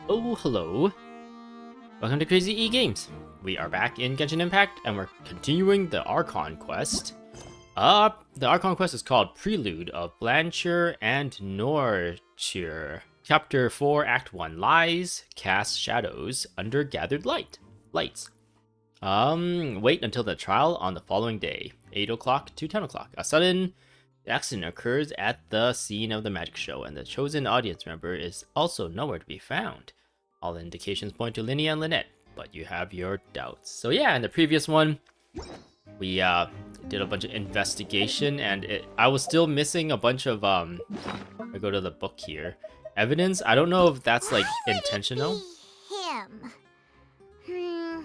Oh, hello. Welcome to Crazy E Games. We are back in Genshin Impact, and we're continuing the Archon Quest. The Archon Quest is called Prelude of Blancheur and Noirceur. Chapter 4, Act 1, Lies, Cast Shadows Under Gathered Lights. Wait until the trial on the following day, 8 o'clock to 10 o'clock. A sudden accident occurs at the scene of the magic show, and the chosen audience member is also nowhere to be found. All indications point to Lyney and Lynette, but you have your doubts. So yeah, in the previous one, we did a bunch of investigation, and I was still missing a bunch of I go to the book here. Evidence. I don't know if that's like intentional. Him.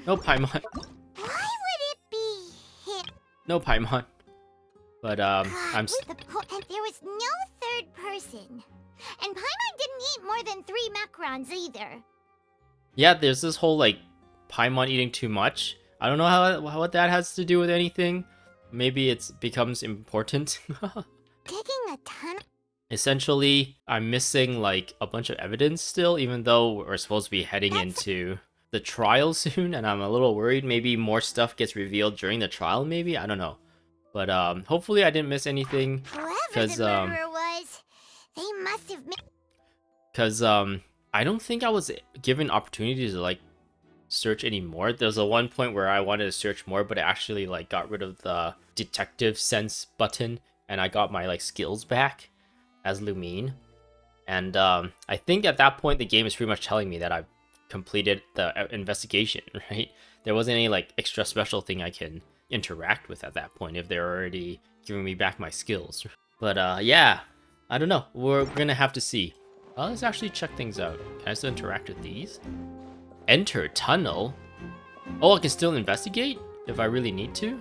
No, Paimon. Why would it be him? No, Paimon. But And there was no third person. And Paimon didn't eat more than 3 macarons either. Yeah, there's this whole like Paimon eating too much. I don't know how what that has to do with anything. Maybe it becomes important. Digging a ton. Essentially, I'm missing like a bunch of evidence still, even though we're supposed to be heading into the trial soon, and I'm a little worried maybe more stuff gets revealed during the trial, maybe? I don't know. But hopefully I didn't miss anything. Whoever the murderer was, they must have Because I don't think I was given opportunities to like search anymore. There's a one point where I wanted to search more, but I actually like got rid of the detective sense button, and I got my like skills back as Lumine. And I think at that point the game is pretty much telling me that I've completed the investigation, right? There wasn't any like extra special thing I can interact with at that point if they're already giving me back my skills. But yeah, I don't know. We're gonna have to see. Let's actually check things out. Can I still interact with these? Enter tunnel? Oh, I can still investigate if I really need to?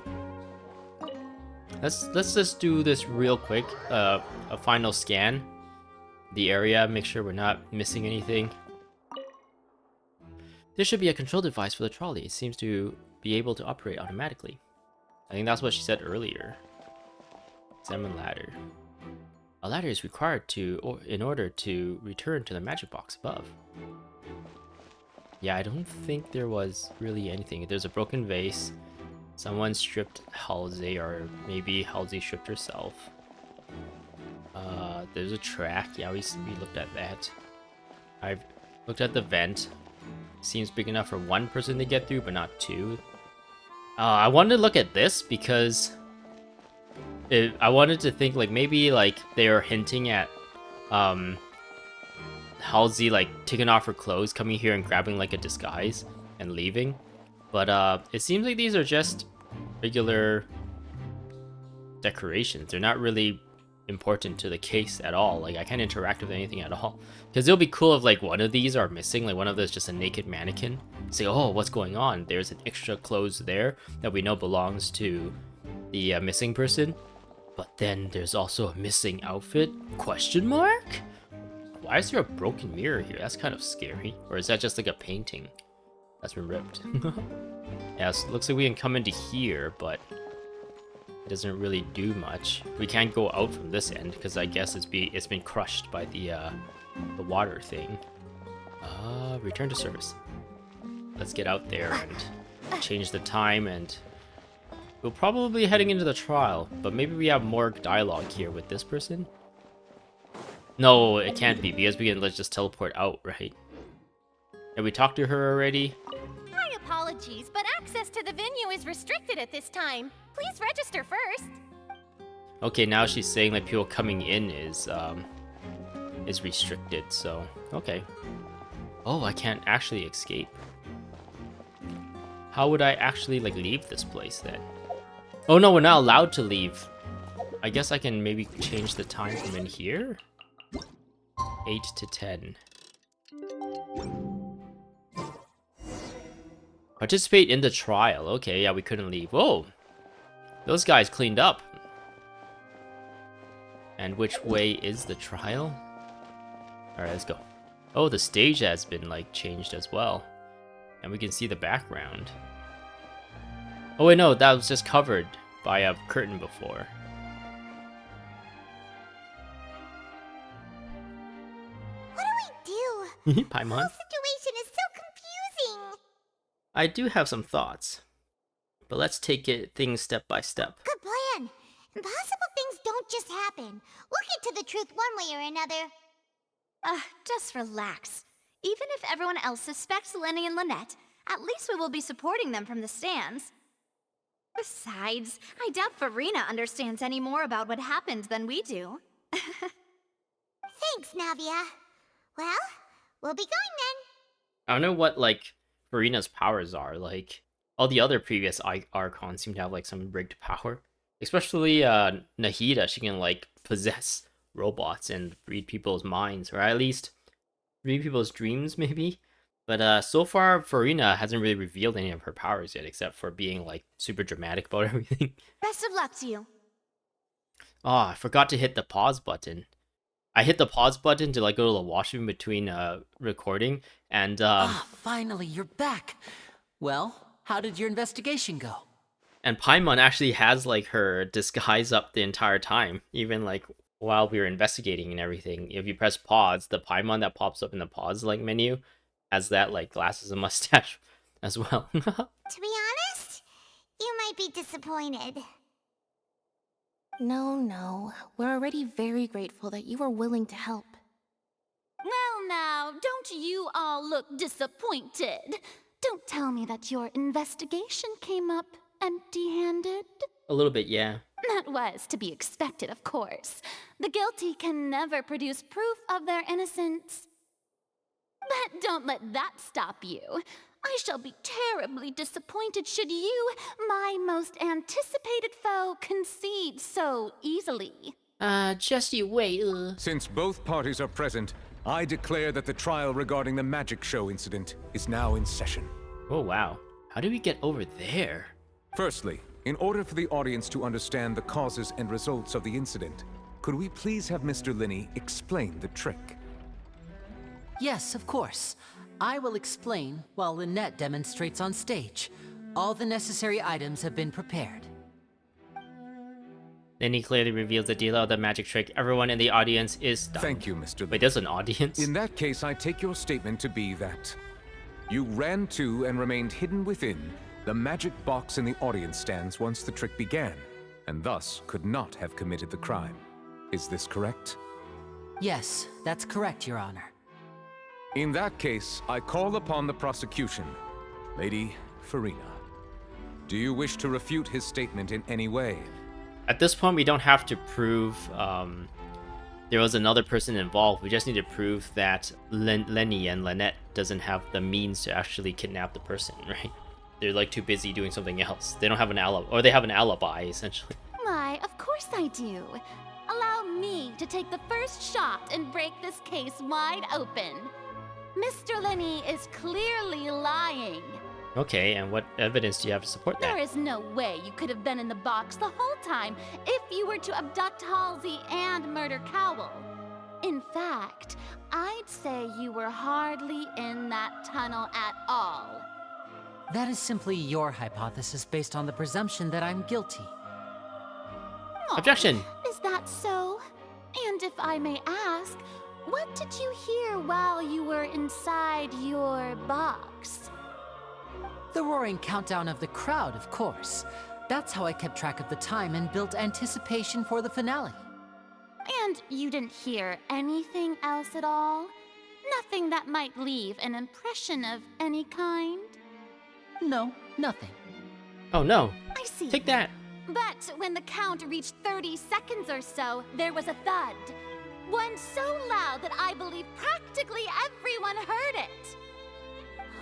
Let's just do this real quick. A final scan. The area, make sure we're not missing anything. There should be a control device for the trolley. It seems to be able to operate automatically. I think that's what she said earlier. Examine ladder. A ladder is required in order to return to the magic box above. Yeah, I don't think there was really anything. There's a broken vase. Someone stripped Halsey, or maybe Halsey stripped herself. There's a track. Yeah, we looked at that. I've looked at the vent. Seems big enough for one person to get through, but not 2. I wanted to look at this because I wanted to think like maybe like they are hinting at Halsey like taking off her clothes, coming here and grabbing like a disguise and leaving. But it seems like these are just regular decorations. They're not really important to the case at all. Like I can't interact with anything at all. Because it'll be cool if like one of these are missing, like one of those just a naked mannequin. Say, oh, what's going on? There's an extra clothes there that we know belongs to the missing person. But then there's also a missing outfit? Question mark? Why is there a broken mirror here? That's kind of scary. Or is that just like a painting that's been ripped? Yes, looks like we can come into here, but it doesn't really do much. We can't go out from this end because I guess it's been crushed by the water thing. Return to service. Let's get out there and change the time, and we'll probably be heading into the trial, but maybe we have more dialogue here with this person. No, it can't be because let's just teleport out, right? Have we talked to her already? My apologies, but access to the venue is restricted at this time. Please register first. Okay, now she's saying that people coming in is restricted, so okay. Oh, I can't actually escape. How would I actually like leave this place then? Oh no, we're not allowed to leave. I guess I can maybe change the time from in here. 8 to 10. Participate in the trial. Okay, yeah, we couldn't leave. Whoa! Those guys cleaned up. And which way is the trial? Alright, let's go. Oh, the stage has been like changed as well. And we can see the background. Oh wait, no, that was just covered by a curtain before. What do we do? Paimon? Whole I do have some thoughts, but let's take things step by step. Good plan. Impossible things don't just happen. We'll get to the truth one way or another. Just relax. Even if everyone else suspects Lyney and Lynette, at least we will be supporting them from the stands. Besides, I doubt Farina understands any more about what happened than we do. Thanks, Navia. Well, we'll be going then. I don't know what, like, Farina's powers are. Like, all the other previous Archons seem to have, like, some rigged power. Especially, Nahida, she can, like, possess robots and read people's minds, or at least read people's dreams, maybe? But, so far, Farina hasn't really revealed any of her powers yet, except for being, like, super dramatic about everything. Best of luck to you. Oh, I forgot to hit the pause button. I hit the pause button to, like, go to the washroom between, recording, and, Finally, you're back. Well, how did your investigation go? And Paimon actually has, like, her disguise up the entire time, even, like, while we were investigating and everything. If you press pause, the Paimon that pops up in the pause, like, menu has that, like, glasses and mustache as well. To be honest, you might be disappointed. No. We're already very grateful that you were willing to help. Well now, don't you all look disappointed? Don't tell me that your investigation came up empty-handed. A little bit, yeah. That was to be expected, of course. The guilty can never produce proof of their innocence. But don't let that stop you. I shall be terribly disappointed should you, my most anticipated foe, concede so easily. Just you wait, Since both parties are present, I declare that the trial regarding the magic show incident is now in session. Oh, wow. How do we get over there? Firstly, in order for the audience to understand the causes and results of the incident, could we please have Mr. Lyney explain the trick? Yes, of course. I will explain while Lynette demonstrates on stage. All the necessary items have been prepared. Then he clearly reveals the deal of the magic trick. Everyone in the audience is stunned. Thank you, Mr. Lyney. Wait, there's an audience? In that case, I take your statement to be that you ran to and remained hidden within the magic box in the audience stands once the trick began, and thus could not have committed the crime. Is this correct? Yes, that's correct, Your Honor. In that case, I call upon the prosecution. Lady Farina, do you wish to refute his statement in any way? At this point, we don't have to prove there was another person involved. We just need to prove that Lyney and Lynette doesn't have the means to actually kidnap the person, right? They're like too busy doing something else. They don't have an alibi, or they have an alibi, essentially. Why, of course I do. Allow me to take the first shot and break this case wide open. Mr. Lyney is clearly lying. Okay, and what evidence do you have to support There that? is no way you could have been in the box the whole time if you were to abduct Halsey and murder Cowell. In fact, I'd say you were hardly in that tunnel at all. That is simply your hypothesis based on the presumption that I'm guilty. Aw, Objection! Is that so? And if I may ask, what did you hear while you were inside your box? The roaring countdown of the crowd, of course. That's how I kept track of the time and built anticipation for the finale. And you didn't hear anything else at all? Nothing that might leave an impression of any kind? No, nothing. Oh no! I see. Take that! But when the count reached 30 seconds or so, there was a thud. One so loud that I believe practically everyone heard it.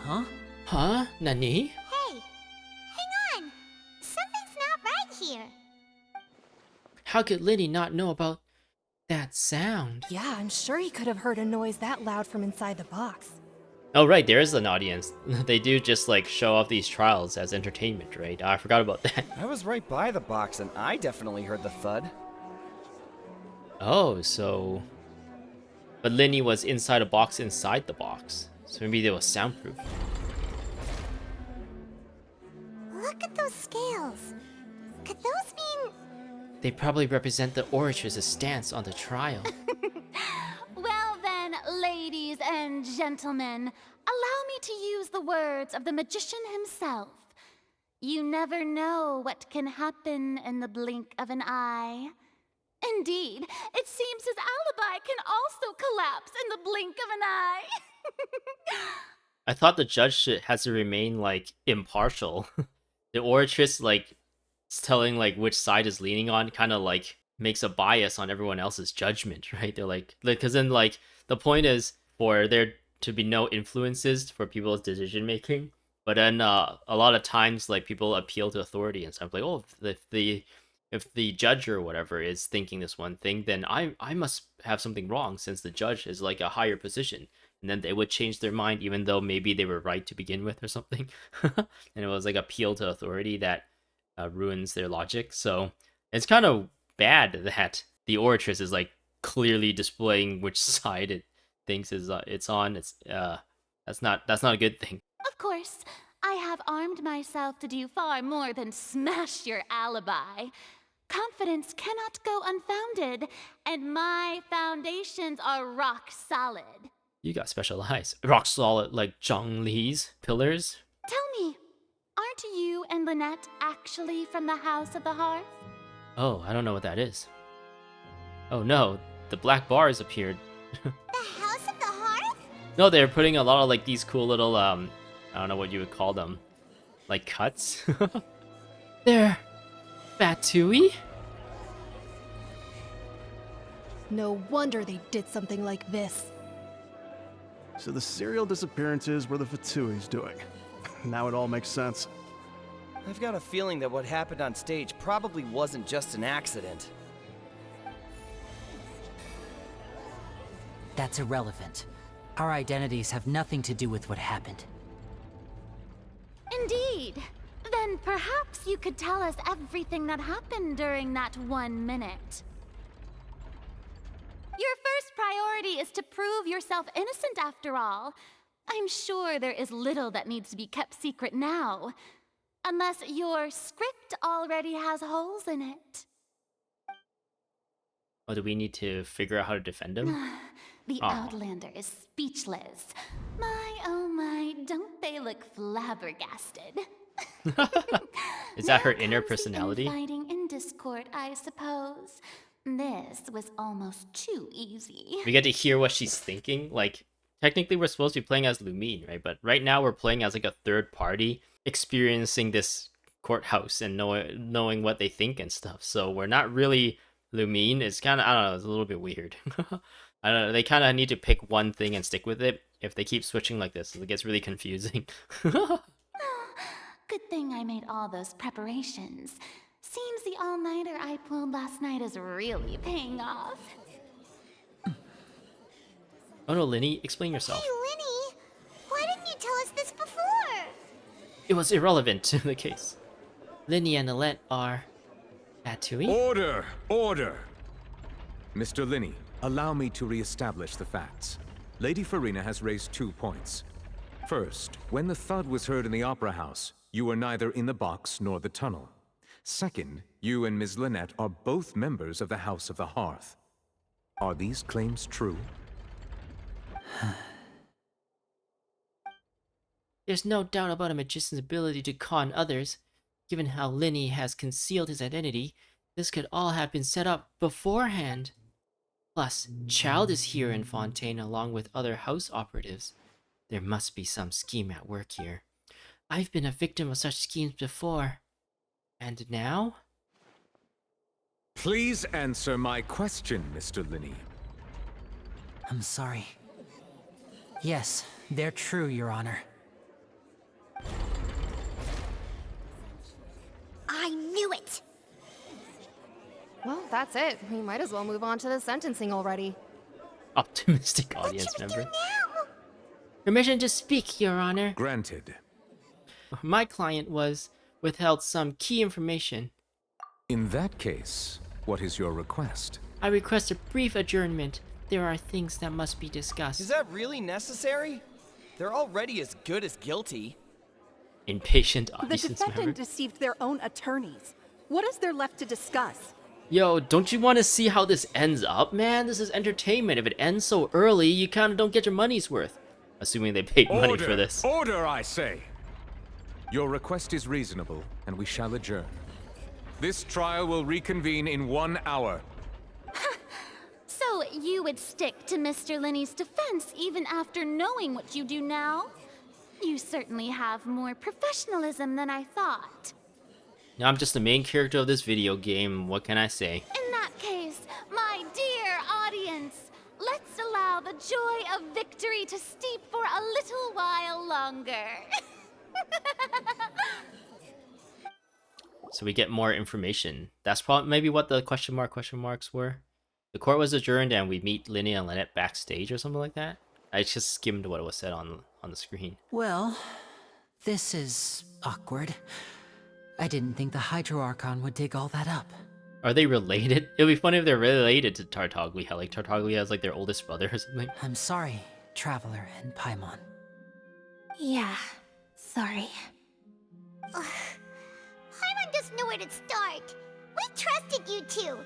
Huh? Huh? Nani? Hey, hang on. Something's not right here. How could Lyney not know about that sound? Yeah, I'm sure he could have heard a noise that loud from inside the box. Oh right, there is an audience. They do just like show off these trials as entertainment, right? I forgot about that. I was right by the box and I definitely heard the thud. Oh, so... But Lyney was inside a box inside the box. So maybe they was soundproof. Look at those scales. Could those mean... They probably represent the orator's stance on the trial. Well then, ladies and gentlemen, allow me me to use the words of the magician himself. You never know what can happen in the blink of an eye. Indeed, it seems his alibi can also collapse in the blink of an eye. I thought the judge has to remain like impartial. The oratress like telling like which side is leaning on kind of like makes a bias on everyone else's judgment, right? They're like, because then like the point is for there to be no influences for people's decision making, but then a lot of times like people appeal to authority and stuff like, oh, if the judge or whatever is thinking this one thing, then I must have something wrong since the judge is like a higher position. And then they would change their mind even though maybe they were right to begin with or something. And it was like appeal to authority that ruins their logic. So it's kind of bad that the oratress is like clearly displaying which side it thinks is it's on. It's that's not a good thing. Of course, I have armed myself to do far more than smash your alibi. Confidence cannot go unfounded, and my foundations are rock solid. You got special eyes. Rock solid like Zhongli's pillars. Tell me, aren't you and Lynette actually from the House of the Hearth? Oh, I don't know what that is. Oh no, the black bars appeared. The House of the Hearth? No, they're putting a lot of like these cool little I don't know what you would call them, like cuts. They're Fatui? No wonder they did something like this. So the serial disappearances were the Fatui's doing. Now it all makes sense. I've got a feeling that what happened on stage probably wasn't just an accident. That's irrelevant. Our identities have nothing to do with what happened. Indeed. Then perhaps you could tell us everything that happened during that 1 minute. Your first priority is to prove yourself innocent after all. I'm sure there is little that needs to be kept secret now. Unless your script already has holes in it. Oh, do we need to figure out how to defend him? The Outlander is speechless. My, oh my, don't they look flabbergasted? Is that her There inner comes the personality? infighting in Discord, I suppose. This was almost too easy. We get to hear what she's thinking. Like, technically we're supposed to be playing as Lumine, right? But right now we're playing as like a third party, experiencing this courthouse and knowing what they think and stuff. So we're not really Lumine. It's kind of, I don't know, it's a little bit weird. I don't know, they kind of need to pick one thing and stick with it. If they keep switching like this, it gets really confusing. Good thing I made all those preparations. Seems the all-nighter I pulled last night is really paying off. Oh no, Lyney, explain yourself. Hey, Lyney, why didn't you tell us this before? It was irrelevant to the case. Lyney and Alette are Fatui? Order! Order! Mr. Lyney, allow me to re-establish the facts. Lady Farina has raised 2 points. First, when the thud was heard in the Opera House, you were neither in the box nor the tunnel. Second, you and Ms. Lynette are both members of the House of the Hearth. Are these claims true? There's no doubt about a magician's ability to con others. Given how Lyney has concealed his identity, this could all have been set up beforehand. Plus, Child is here in Fontaine along with other house operatives. There must be some scheme at work here. I've been a victim of such schemes before. And now? Please answer my question, Mr. Lyney. I'm sorry. Yes, they're true, Your Honor. I knew it! Well, that's it. We might as well move on to the sentencing already. Optimistic What audience should we member. do now? Permission to speak, Your Honor. Granted. My client was withheld some key information. In that case, what is your request? I request a brief adjournment. There are things that must be discussed. Is that really necessary? They're already as good as guilty. Impatient The audience defendant member. deceived their own attorneys. What is there left to discuss? Yo, don't you want to see how this ends up, man? This is entertainment. If it ends so early, you kind of don't get your money's worth. Assuming they paid money for this. Order, I say! Your request is reasonable, and we shall adjourn. This trial will reconvene in 1 hour. So you would stick to Mr. Lyney's defense even after knowing what you do now? You certainly have more professionalism than I thought. Now I'm just the main character of this video game. What can I say? In that case, my dear audience, let's allow the joy of victory to steep for a little while longer. So we get more information. That's probably maybe what the question marks were. The court was adjourned and we meet Lyney and Lynette backstage or something like that. I just skimmed what was said on the screen. Well, this is awkward. I didn't think the Hydro Archon would dig all that up. Are they related? It would be funny if they're related to Tartaglia. Like Tartaglia has like their oldest brother or something. I'm sorry, Traveler and Paimon. Yeah, sorry. Paimon doesn't know where to start. We trusted you two.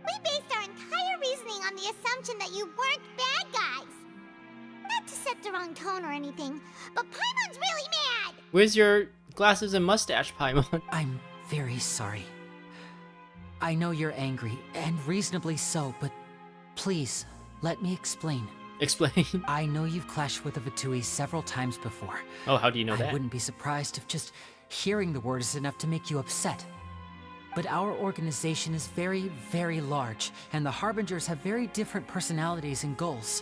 We based our entire reasoning on the assumption that you weren't bad guys. Not to set the wrong tone or anything, but Paimon's really mad! Where's your glasses and mustache, Paimon? I'm very sorry. I know you're angry, and reasonably so, but please, let me explain. Explain. I know you've clashed with the Fatui several times before. Oh, how do you know that? I wouldn't be surprised if just hearing the word is enough to make you upset. But our organization is very, very large, and the Harbingers have very different personalities and goals.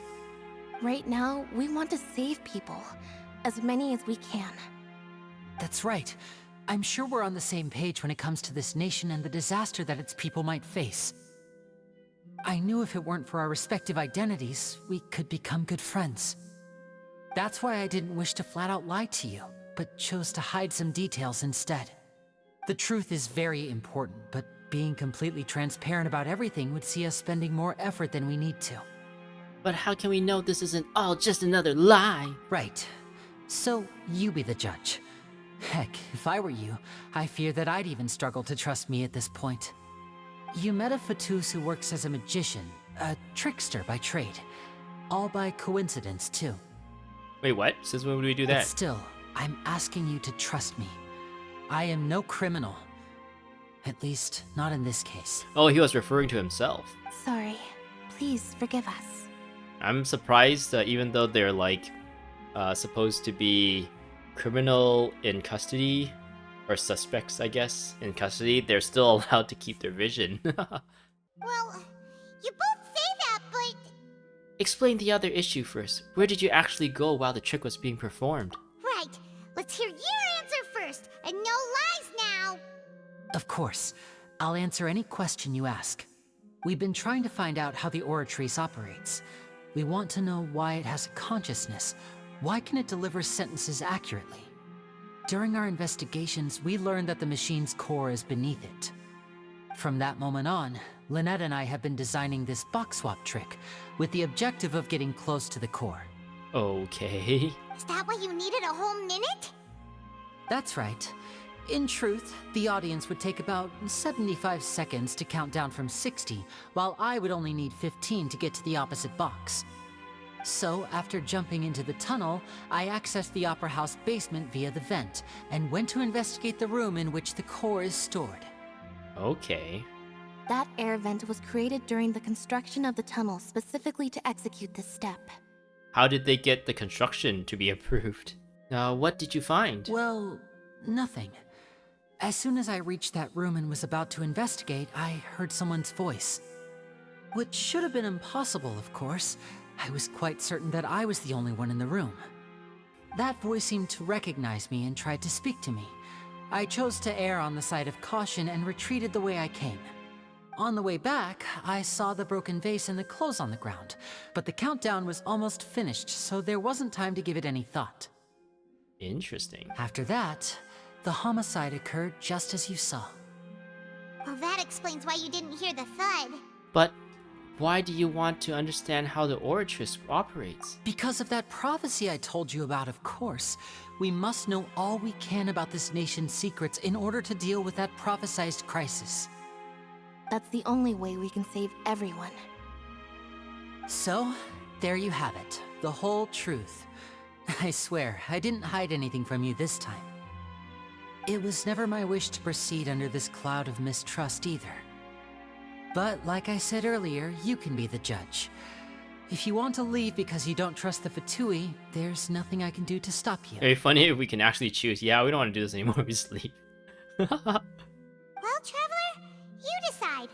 Right now, we want to save people. As many as we can. That's right. I'm sure we're on the same page when it comes to this nation and the disaster that its people might face. I knew if it weren't for our respective identities, we could become good friends. That's why I didn't wish to flat out lie to you, but chose to hide some details instead. The truth is very important, but being completely transparent about everything would see us spending more effort than we need to. But how can we know this isn't all just another lie? Right. So, you be the judge. Heck, if I were you, I fear that I'd even struggle to trust me at this point. You met a Fatus who works as a magician, a trickster by trade. All by coincidence, too. Wait, what? Since when would we do that? But still, I'm asking you to trust me. I am no criminal. At least, not in this case. Oh, he was referring to himself. Sorry. Please forgive us. I'm surprised that even though they're like supposed to be criminal in custody, or suspects, I guess, in custody, they're still allowed to keep their vision. Well, you both say that, but... Explain the other issue first. Where did you actually go while the trick was being performed? Right. Let's hear your answer first, and no lies now! Of course. I'll answer any question you ask. We've been trying to find out how the Oratrice operates. We want to know why it has a consciousness. Why can it deliver sentences accurately? During our investigations, we learned that the machine's core is beneath it. From that moment on, Lynette and I have been designing this box swap trick, with the objective of getting close to the core. Okay. Is that why you needed a whole minute? That's right. In truth, the audience would take about 75 seconds to count down from 60, while I would only need 15 to get to the opposite box. So, after jumping into the tunnel, I accessed the Opera House basement via the vent, and went to investigate the room in which the core is stored. Okay. That air vent was created during the construction of the tunnel specifically to execute this step. How did they get the construction to be approved? What did you find? Well, nothing. As soon as I reached that room and was about to investigate, I heard someone's voice. Which should have been impossible, of course. I was quite certain that I was the only one in the room. That voice seemed to recognize me and tried to speak to me. I chose to err on the side of caution and retreated the way I came. On the way back, I saw the broken vase and the clothes on the ground, but the countdown was almost finished, so there wasn't time to give it any thought. Interesting. After that, the homicide occurred just as you saw. Well, that explains why you didn't hear the thud. But why do you want to understand how the Oratrice operates? Because of that prophecy I told you about, of course. We must know all we can about this nation's secrets in order to deal with that prophesized crisis. That's the only way we can save everyone. So, there you have it. The whole truth. I swear, I didn't hide anything from you this time. It was never my wish to proceed under this cloud of mistrust either. But like I said earlier, you can be the judge. If you want to leave because you don't trust the Fatui, there's nothing I can do to stop you. Very funny if we can actually choose. Yeah, we don't want to do this anymore. We just leave. Well, Traveler, you decide.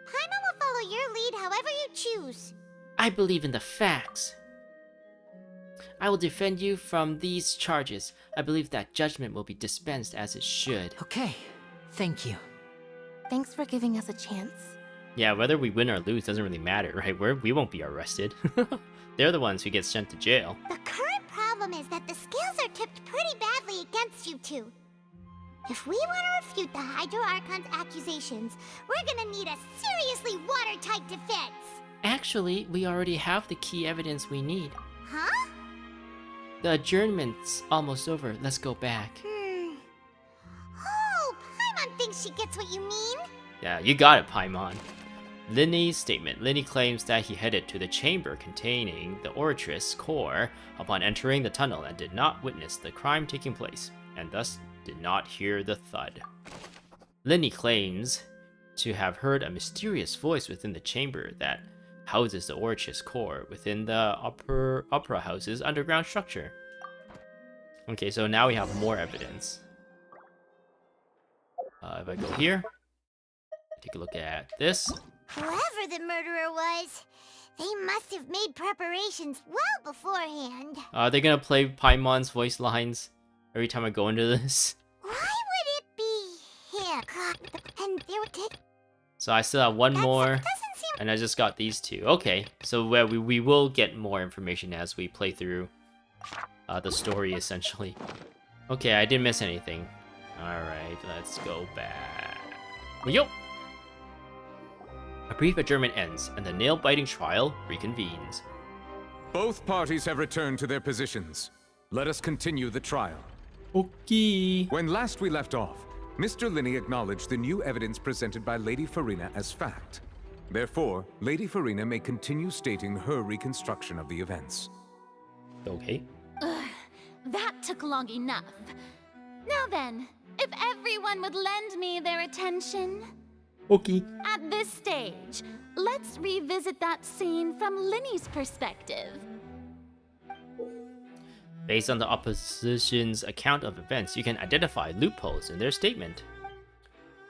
Paimon will follow your lead however you choose. I believe in the facts. I will defend you from these charges. I believe that judgment will be dispensed as it should. Okay, thank you. Thanks for giving us a chance. Yeah, whether we win or lose doesn't really matter, right? We won't be arrested. They're the ones who get sent to jail. The current problem is that the scales are tipped pretty badly against you two. If we want to refute the Hydro Archon's accusations, we're gonna need a seriously watertight defense. Actually, we already have the key evidence we need. Huh? The adjournment's almost over. Let's go back. Oh, Paimon thinks she gets what you mean. Yeah, you got it, Paimon. Lyney's statement. Lyney claims that he headed to the chamber containing the Oratrice core upon entering the tunnel and did not witness the crime taking place, and thus did not hear the thud. Lyney claims to have heard a mysterious voice within the chamber that houses the Oratrice core within the Opera House's underground structure. Okay, so now we have more evidence. If I go here, take a look at this. Whoever the murderer was, they must have made preparations well beforehand. Are they gonna play Paimon's voice lines every time I go into this? Why would it be him? And they would take... So I still have one more, doesn't seem... and I just got these two. Okay, so we will get more information as we play through the story, essentially. Okay, I didn't miss anything. Alright, let's go back. Yo! A brief adjournment ends, and the nail-biting trial reconvenes. Both parties have returned to their positions. Let us continue the trial. Okay. When last we left off, Mr. Lyney acknowledged the new evidence presented by Lady Farina as fact. Therefore, Lady Farina may continue stating her reconstruction of the events. Okay. That took long enough. Now then, if everyone would lend me their attention. Okay. At this stage, let's revisit that scene from Lyney's perspective. Based on the opposition's account of events, you can identify loopholes in their statement.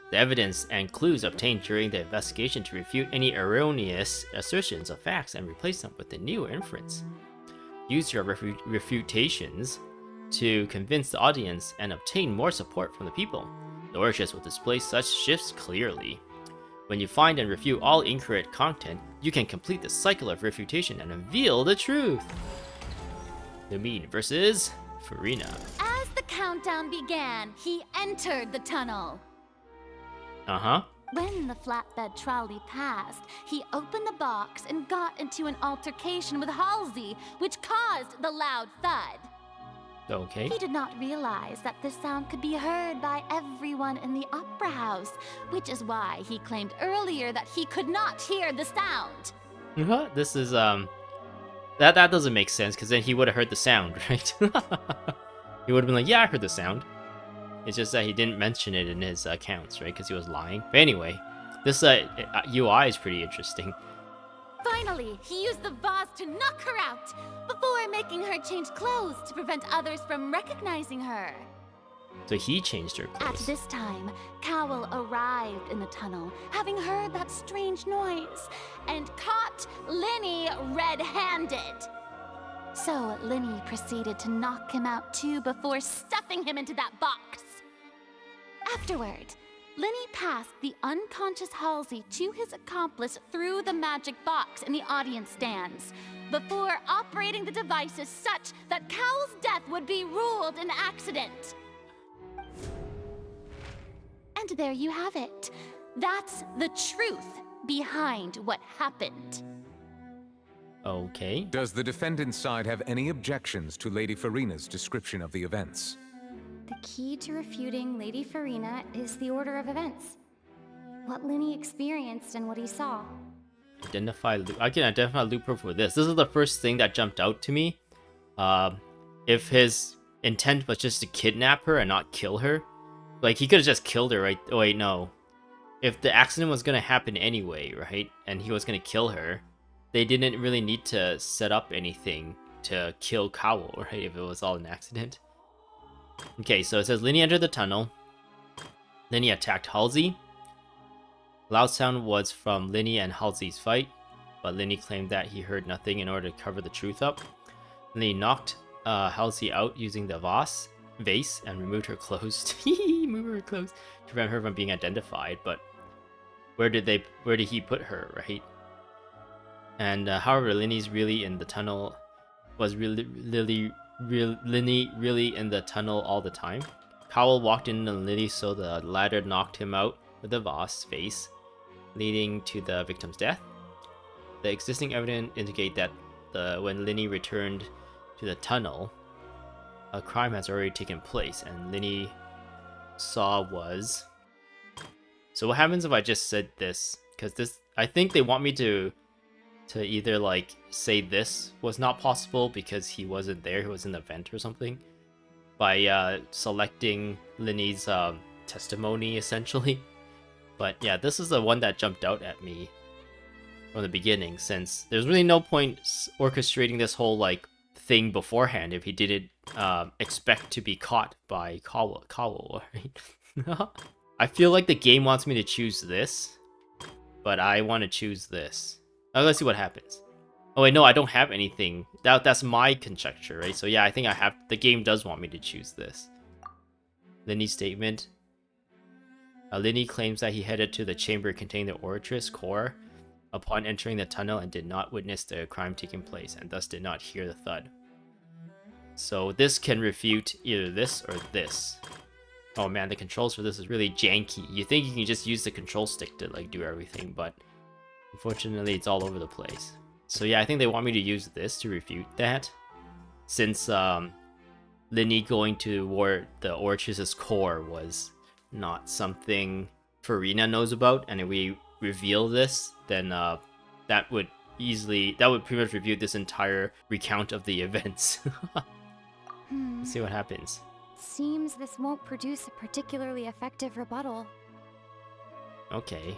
The evidence and clues obtained during the investigation to refute any erroneous assertions of facts and replace them with a new inference. Use your refutations to convince the audience and obtain more support from the people. The Oratrice will display such shifts clearly. When you find and refute all incorrect content, you can complete the cycle of refutation and reveal the truth. Lumine versus Farina. As the countdown began, he entered the tunnel. Uh-huh. When the flatbed trolley passed, he opened the box and got into an altercation with Halsey, which caused the loud thud. Okay. He did not realize that this sound could be heard by everyone in the opera house, which is why he claimed earlier that he could not hear the sound. This is, that doesn't make sense, because then he would have heard the sound, right? He would have been like, yeah, I heard the sound. It's just that he didn't mention it in his accounts, right? Because he was lying. But anyway, this UI is pretty interesting. Finally, he used the vase to knock her out, before making her change clothes to prevent others from recognizing her. So he changed her At clothes. this time, Cowell arrived in the tunnel, having heard that strange noise, and caught Lyney red-handed. So Lyney proceeded to knock him out too before stuffing him into that box. Afterward, Lyney passed the unconscious Halsey to his accomplice through the magic box in the audience stands, before operating the devices such that Cowell's death would be ruled an accident. And there you have it. That's the truth behind what happened. Okay. Does the defendant's side have any objections to Lady Farina's description of the events? The key to refuting Lady Farina is the order of events. What Lyney experienced and what he saw. I can identify loophole for this. This is the first thing that jumped out to me. if his intent was just to kidnap her and not kill her, like he could have just killed her, right? Oh wait, no. If the accident was gonna happen anyway, right, and he was gonna kill her, they didn't really need to set up anything to kill Cowell, right? If it was all an accident. Okay, so it says Lyney entered the tunnel. Lyney attacked Halsey. Loud sound was from Lyney and Halsey's fight, but Lyney claimed that he heard nothing in order to cover the truth up. Lyney knocked Halsey out using the vase and removed her clothes. Move her clothes to prevent her from being identified. But where did he put her, right? And however, Lyney's really in the tunnel. Was Lyney really in the tunnel all the time? Cowell walked into Lyney, so the ladder knocked him out with the vase, leading to the victim's death. The existing evidence indicate that when Lyney returned to the tunnel, a crime has already taken place, and Lyney saw was... So what happens if I just said this? Because this, I think they want me to either like say this was not possible because he wasn't there, he was in the vent or something, by selecting Lyney's testimony essentially. But yeah, this is the one that jumped out at me from the beginning, since there's really no point orchestrating this whole like thing beforehand if he didn't expect to be caught by Cowell, right? I feel like the game wants me to choose this, but I want to choose this. Let's see what happens. Oh wait, no, I don't have anything. That's my conjecture, right? So yeah, I think I have. The game does want me to choose this. Lyney's statement. Lyney claims that he headed to the chamber containing the Oratrice core upon entering the tunnel and did not witness the crime taking place, and thus did not hear the thud. So this can refute either this or this. Oh man, the controls for this is really janky. You think you can just use the control stick to like do everything, but unfortunately it's all over the place. So yeah, I think they want me to use this to refute that, since Lyney going to the Oratrice's core was not something Furina knows about, and if we reveal this, then that would pretty much refute this entire recount of the events. Let's see what happens. Seems this won't produce a particularly effective rebuttal. Okay.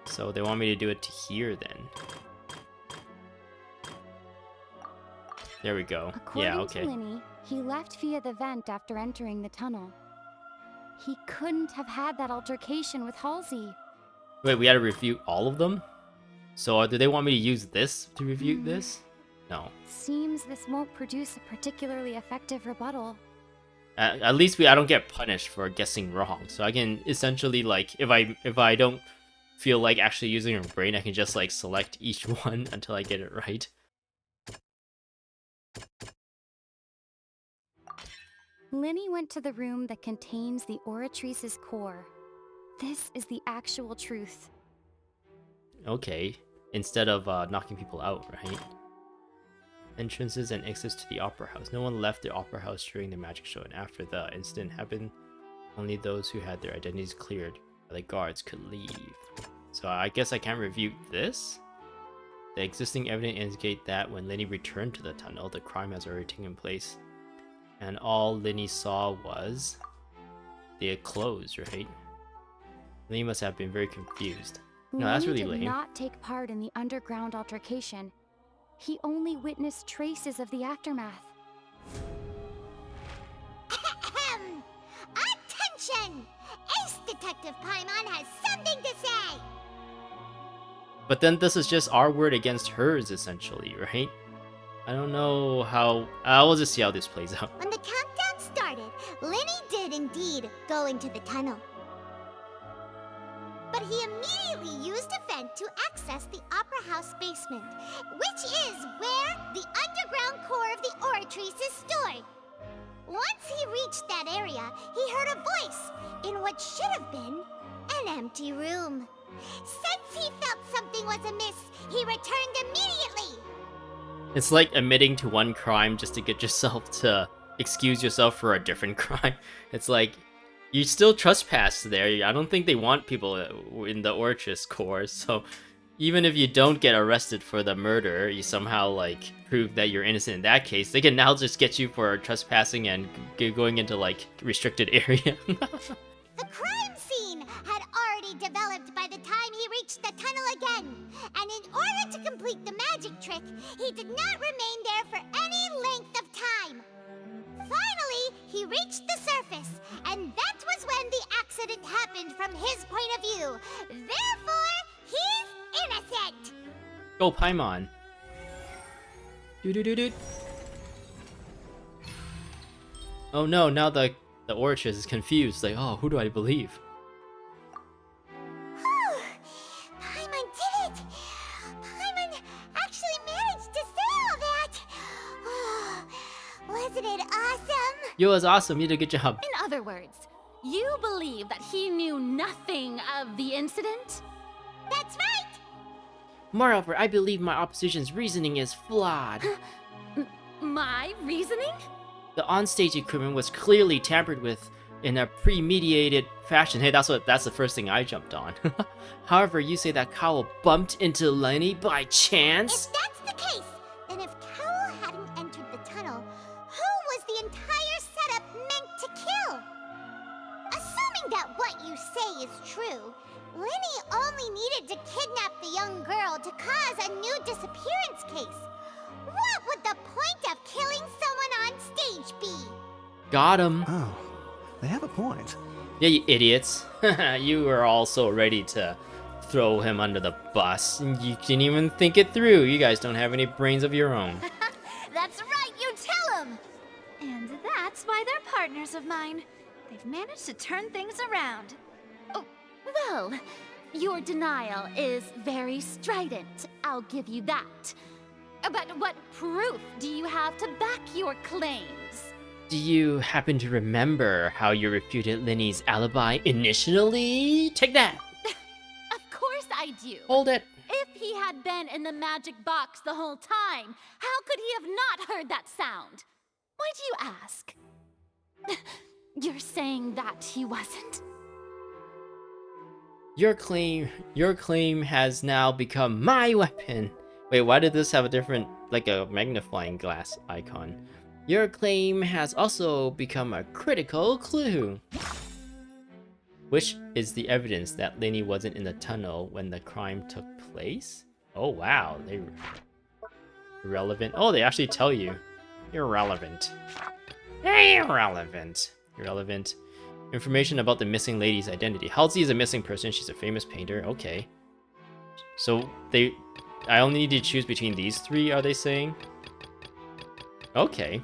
So they want me to do it to here then. There we go. According yeah, okay. to Lyney, he left via the vent after entering the tunnel. He couldn't have had that altercation with Halsey. Wait, we had to refute all of them? So do they want me to use this to refute this? No. Seems this won't produce a particularly effective rebuttal. At least I don't get punished for guessing wrong. So I can essentially, like, if I don't feel like actually using a brain, I can just like select each one until I get it right. Lyney went to the room that contains the Oratrice's core. This is the actual truth. Okay. Instead of knocking people out, right? Entrances and exits to the Opera House. No one left the Opera House during the magic show, and after the incident happened, only those who had their identities cleared by the guards could leave. So I guess I can't refute this? The existing evidence indicate that when Lyney returned to the tunnel, the crime has already taken place. And all Lyney saw was they had closed, right? Lyney must have been very confused. No, that's really lame. Lyney did not take part in the underground altercation. He only witnessed traces of the aftermath. Attention! Ace Detective Paimon has something to say! But then this is just our word against hers, essentially, right? I don't know how... we'll just see how this plays out. When the countdown started, Lyney did indeed go into the tunnel. But he immediately used a vent to access the Opera House basement, which is where the underground core of the Oratrice is stored. Once he reached that area, he heard a voice in what should have been an empty room. Since he felt something was amiss, he returned immediately. It's like admitting to one crime just to get yourself to excuse yourself for a different crime. It's like, you still trespass there. I don't think they want people in the Oratrice core, so even if you don't get arrested for the murder, you somehow like prove that you're innocent in that case, they can now just get you for trespassing and going into like restricted area. The crime scene had already developed by the time he reached the tunnel again, and in order to complete the magic trick, he did not remain there for any length of time. Finally, he reached the surface, and that was when the accident happened from his point of view. Therefore, he's innocent! Go Paimon. Do. Oh no, now the Orchis is confused, like, oh, who do I believe? Whew! Paimon did it! Paimon actually managed to say all that! Oh, wasn't it awesome? Yo, it was awesome, you did a good job. In other words, you believe that he knew nothing of the incident? That's right! Moreover, I believe my opposition's reasoning is flawed. My reasoning? The onstage equipment was clearly tampered with in a premeditated fashion. Hey, that's the first thing I jumped on. However, you say that Cowell bumped into Lyney by chance? If that's the case, then if Cowell hadn't entered the tunnel, who was the entire setup meant to kill? Assuming that what you say is true, Lyney only needed to kidnap the young girl to cause a new disappearance case. What would the point of killing someone on stage be? Got him. Oh, they have a point. Yeah, you idiots. You were all so ready to throw him under the bus, and you didn't even think it through. You guys don't have any brains of your own. That's right, you tell him! And that's why they're partners of mine. They've managed to turn things around. Oh, well, your denial is very strident, I'll give you that. But what proof do you have to back your claims? Do you happen to remember how you refuted Lyney's alibi initially? Take that! Of course I do. Hold it. If he had been in the magic box the whole time, how could he have not heard that sound? Why do you ask? You're saying that he wasn't? Your claim has now become my weapon. Wait, why did this have a different, like a magnifying glass icon? Your claim has also become a critical clue. Which is the evidence that Lyney wasn't in the tunnel when the crime took place? Oh wow, they irrelevant. Oh, they actually tell you. Irrelevant. Irrelevant. Irrelevant. Information about the missing lady's identity. Halsey is a missing person. She's a famous painter. Okay. So I only need to choose between these three, are they saying? Okay.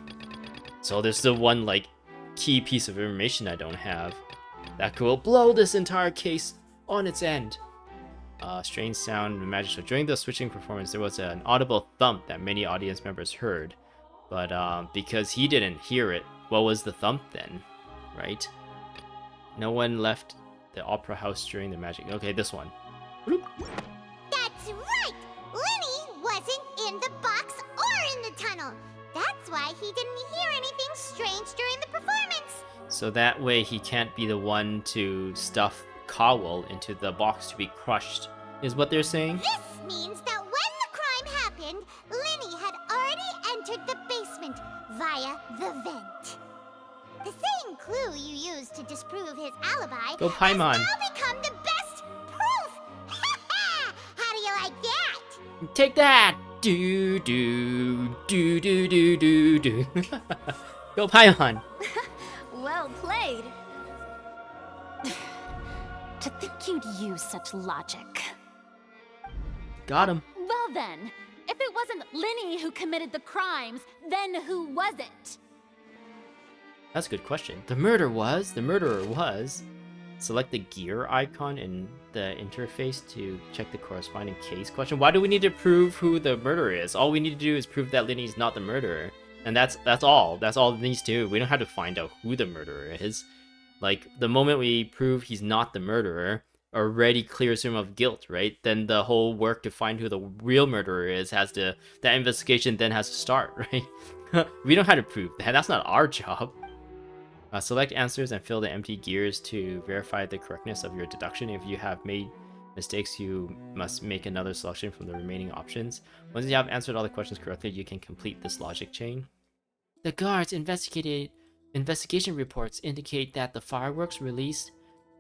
So there's the one, like, key piece of information I don't have. That could blow this entire case on its end. Strange sound and magic show. During the switching performance, there was an audible thump that many audience members heard. But because he didn't hear it, what was the thump then? Right? No one left the opera house during the magic. Okay, this one. Bloop. That's right! Lyney wasn't in the box or in the tunnel. That's why he didn't hear anything strange during the performance. So that way he can't be the one to stuff Cowell into the box to be crushed, is what they're saying? This means that when the crime happened, Lyney had already entered the basement via the vent. The same clue you used to disprove his alibi Go Paimon. has now become the best proof! How do you like that? Take that! Do do do do do do do. Go Paimon. Well played. To think you'd use such logic. Got him. Well then, if it wasn't Lyney who committed the crimes, then who was it? That's a good question. The murderer was. Select the gear icon in the interface to check the corresponding case question. Why do we need to prove who the murderer is? All we need to do is prove that Lyney's not the murderer. And that's all. That's all it needs to do. We don't have to find out who the murderer is. Like, the moment we prove he's not the murderer, already clears him of guilt, right? Then the whole work to find who the real murderer is that investigation then has to start, right? We don't have to prove that. That's not our job. Select answers and fill the empty gears to verify the correctness of your deduction. If you have made Mistakes, you must make another selection from the remaining options. Once you have answered all the questions correctly, you can complete this logic chain. The guards' investigation reports indicate that the fireworks released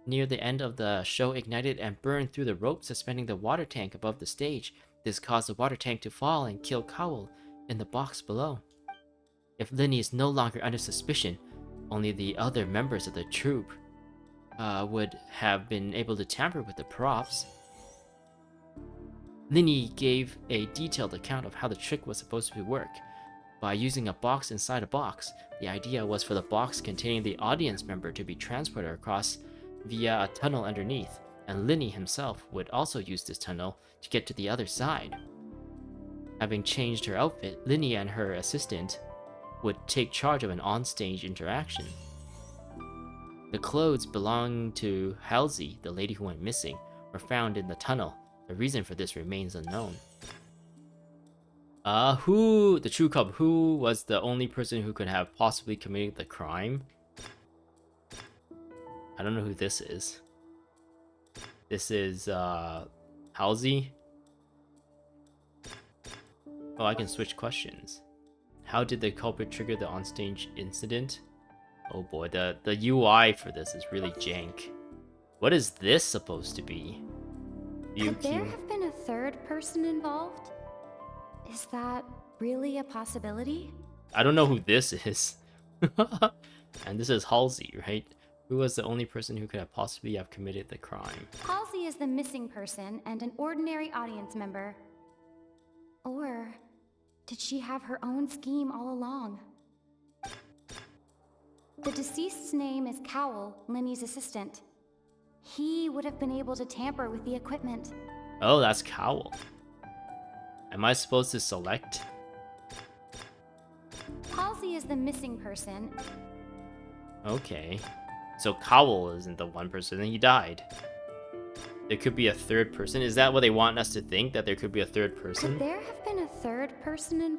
near the end of the show ignited and burned through the rope suspending the water tank above the stage. This caused the water tank to fall and kill Cowell in the box below. If Lyney is no longer under suspicion, only the other members of the troupe would have been able to tamper with the props. Lyney gave a detailed account of how the trick was supposed to work. By using a box inside a box, the idea was for the box containing the audience member to be transported across via a tunnel underneath, and Lyney himself would also use this tunnel to get to the other side. Having changed her outfit, Lyney and her assistant would take charge of an on-stage interaction. The clothes belonging to Halsey, the lady who went missing, were found in the tunnel. The reason for this remains unknown. The true cub, who was the only person who could have possibly committed the crime? I don't know who this is. This is, Halsey? Oh, I can switch questions. How did the culprit trigger the onstage incident? Oh boy, the UI for this is really jank. What is this supposed to be? Could there have been a third person involved? Is that really a possibility? I don't know who this is. And this is Halsey, right? Who was the only person who could have possibly have committed the crime? Halsey is the missing person and an ordinary audience member. Or did she have her own scheme all along? The deceased's name is Cowell, Lyney's assistant. He would have been able to tamper with the equipment. Oh, that's Cowell. Am I supposed to select? Halsey is the missing person. Okay. So Cowell isn't the one person, and he died. There could be a third person. Is that what they want us to think? That there could be a third person? Could there have been a third person in...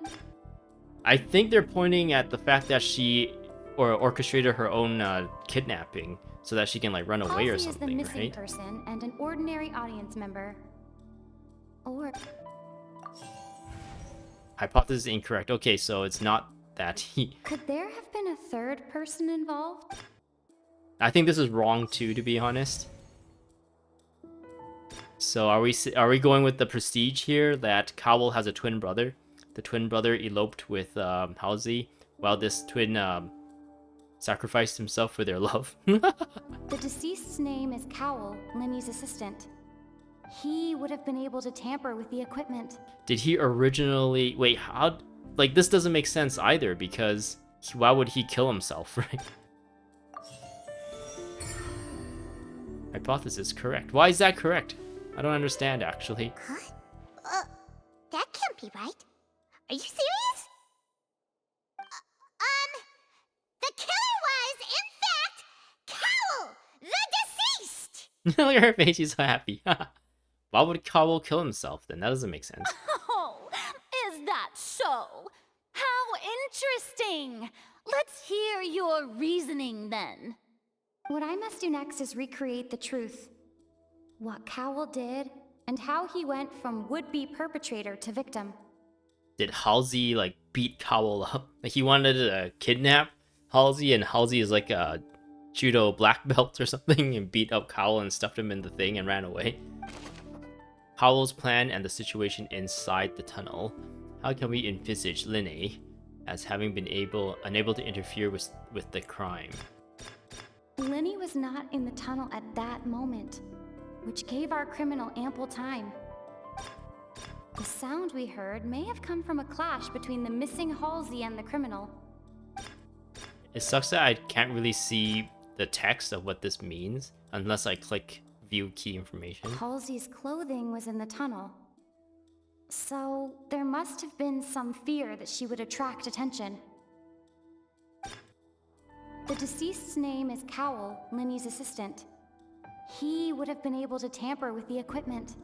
I think they're pointing at the fact that she orchestrated her own kidnapping so that she can like run away or something, Halsey is the missing right? person and an ordinary audience member. Or... Hypothesis incorrect. Okay, so it's not that he... Could there have been a third person involved? I think this is wrong too, to be honest. So are we going with the prestige here that Cowell has a twin brother? The twin brother eloped with Halsey, while this twin sacrificed himself for their love. The deceased's name is Cowell, Lyney's assistant. He would have been able to tamper with the equipment. Did he originally... Wait, how... Like, this doesn't make sense either, because why would he kill himself, right? Hypothesis correct. Why is that correct? I don't understand, actually. Huh? That can't be right. Are you serious? The killer was, in fact, Cowell, the deceased! Look at her face, she's so happy. Why would Cowell kill himself then? That doesn't make sense. Oh, is that so? How interesting! Let's hear your reasoning then. What I must do next is recreate the truth. What Cowell did, and how he went from would-be perpetrator to victim. Did Halsey, like, beat Cowell up? Like, he wanted to kidnap Halsey, and Halsey is like a judo black belt or something, and beat up Cowell and stuffed him in the thing and ran away. Cowell's plan and the situation inside the tunnel. How can we envisage Lyney as having been unable to interfere with the crime? Lyney was not in the tunnel at that moment, which gave our criminal ample time. The sound we heard may have come from a clash between the missing Halsey and the criminal. It sucks that I can't really see the text of what this means unless I click view key information. Halsey's clothing was in the tunnel, so there must have been some fear that she would attract attention. The deceased's name is Cowell, Lyney's assistant. He would have been able to tamper with the equipment.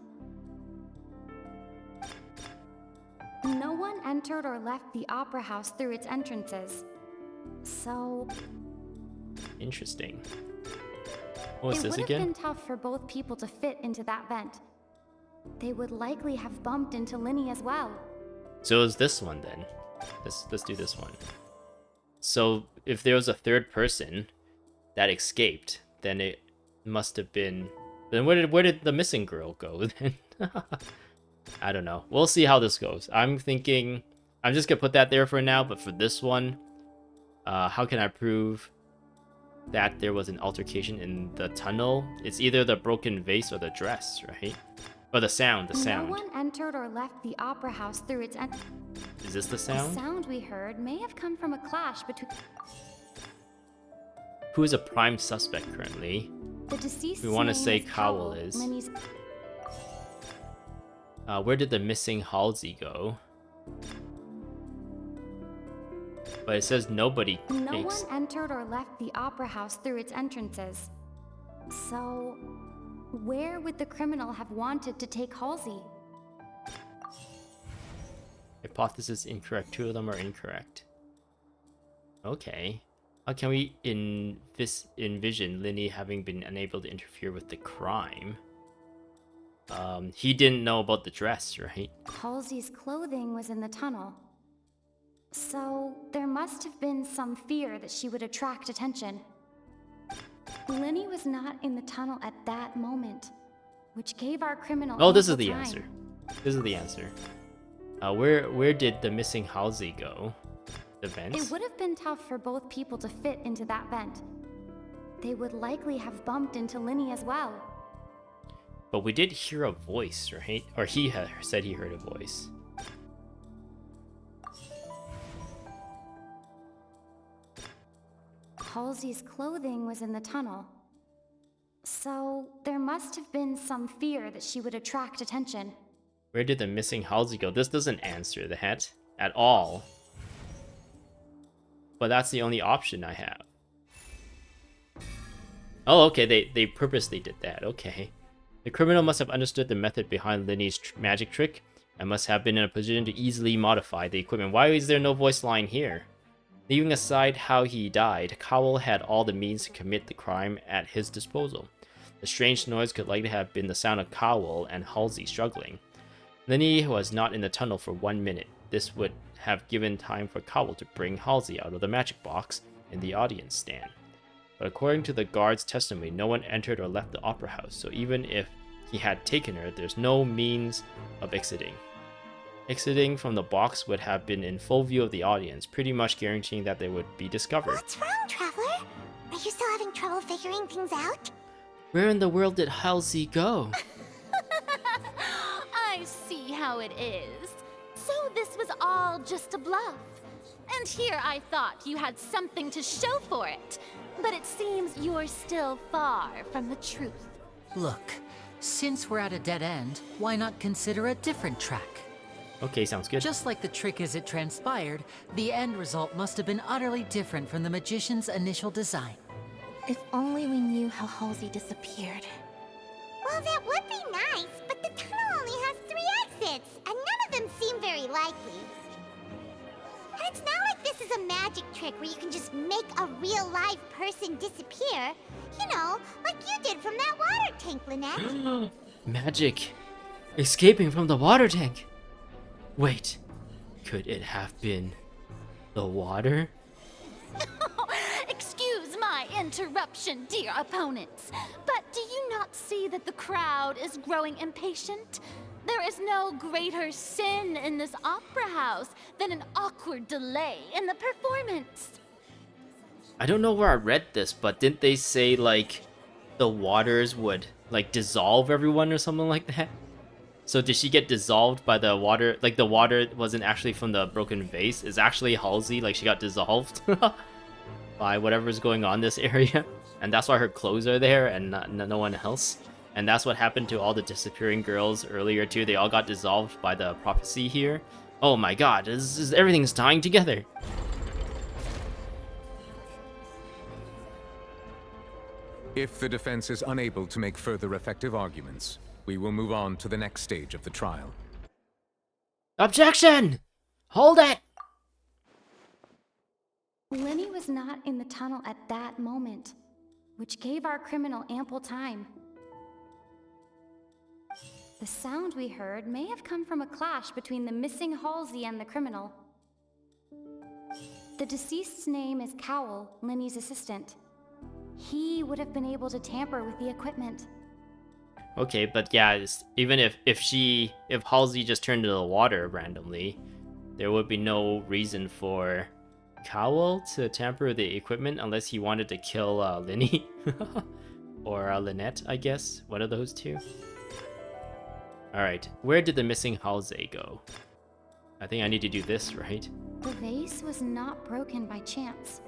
No one entered or left the opera house through its entrances. So... Interesting. What was It this would have again? been tough for both people to fit into that vent. They would likely have bumped into Lyney as well. So it was this one then. Let's do this one. So if there was a third person that escaped, then it must have been. Then where did the missing girl go then? I don't know. We'll see how this goes. I'm thinking I'm just gonna put that there for now. But for this one, how can I prove that there was an altercation in the tunnel? It's either the broken vase or the dress, right? Or the sound. The sound. No one entered or left the opera house through its Is this the The sound? sound we heard may have come from a clash between Who is a prime suspect currently? the deceased. We want to name say is Cowell is. Lyney's. Where did the missing Halsey go? But it says nobody. No one entered or left the opera house through its entrances. So, where would the criminal have wanted to take Halsey? Hypothesis incorrect. Two of them are incorrect. Okay. How can we envision Lyney having been unable to interfere with the crime? He didn't know about the dress, right? Halsey's clothing was in the tunnel. So, there must have been some fear that she would attract attention. Lyney was not in the tunnel at that moment, which gave our criminal Oh, this is ample the time. answer. This is the answer. Where did the missing Halsey go? The vents? It would have been tough for both people to fit into that vent. They would likely have bumped into Lyney as well. But we did hear a voice, right? Or he said he heard a voice. Halsey's clothing was in the tunnel. So, there must have been some fear that she would attract attention. Where did the missing Halsey go? This doesn't answer that at all. But that's the only option I have. Oh, okay, they purposely did that, okay. The criminal must have understood the method behind Lyney's magic trick and must have been in a position to easily modify the equipment. Why is there no voice line here? Leaving aside how he died, Cowell had all the means to commit the crime at his disposal. The strange noise could likely have been the sound of Cowell and Halsey struggling. Lyney was not in the tunnel for 1 minute. This would have given time for Cowell to bring Halsey out of the magic box in the audience stand. But according to the guard's testimony, no one entered or left the opera house, so even if he had taken her, there's no means of exiting. Exiting from the box would have been in full view of the audience, pretty much guaranteeing that they would be discovered. What's wrong, Traveler? Are you still having trouble figuring things out? Where in the world did Halsey go? I see how it is. So this was all just a bluff. And here I thought you had something to show for it. But it seems you're still far from the truth. Look, since we're at a dead end, why not consider a different track? Okay, sounds good. Just like the trick as it transpired, the end result must have been utterly different from the magician's initial design. If only we knew how Halsey disappeared. Well, that would be nice, but the tunnel only has 3 exits, and none of them seem very likely. And it's not like this is a magic trick where you can just make a real live person disappear. You know, like you did from that water tank, Lynette. Magic. Escaping from the water tank. Wait, could it have been the water? Excuse my interruption, dear opponents. But do you not see that the crowd is growing impatient? There is no greater sin in this opera house than an awkward delay in the performance. I don't know where I read this, but didn't they say, like, the waters would, like, dissolve everyone or something like that? So did she get dissolved by the water? Like, the water wasn't actually from the broken vase. It's actually Halsey, like, she got dissolved by whatever's going on in this area. And that's why her clothes are there and no one else. And that's what happened to all the disappearing girls earlier, too. They all got dissolved by the prophecy here. Oh my god, everything's tying together. If the defense is unable to make further effective arguments, we will move on to the next stage of the trial. Objection! Hold it! Lyney was not in the tunnel at that moment, which gave our criminal ample time. The sound we heard may have come from a clash between the missing Halsey and the criminal. The deceased's name is Cowell, Lyney's assistant. He would have been able to tamper with the equipment. Okay, but yeah, even if Halsey just turned into the water randomly, there would be no reason for Cowell to tamper with the equipment unless he wanted to kill Lyney or Lynette, I guess, one of those two. All right, where did the missing Halsey go? I think I need to do this, right? The vase was not broken by chance.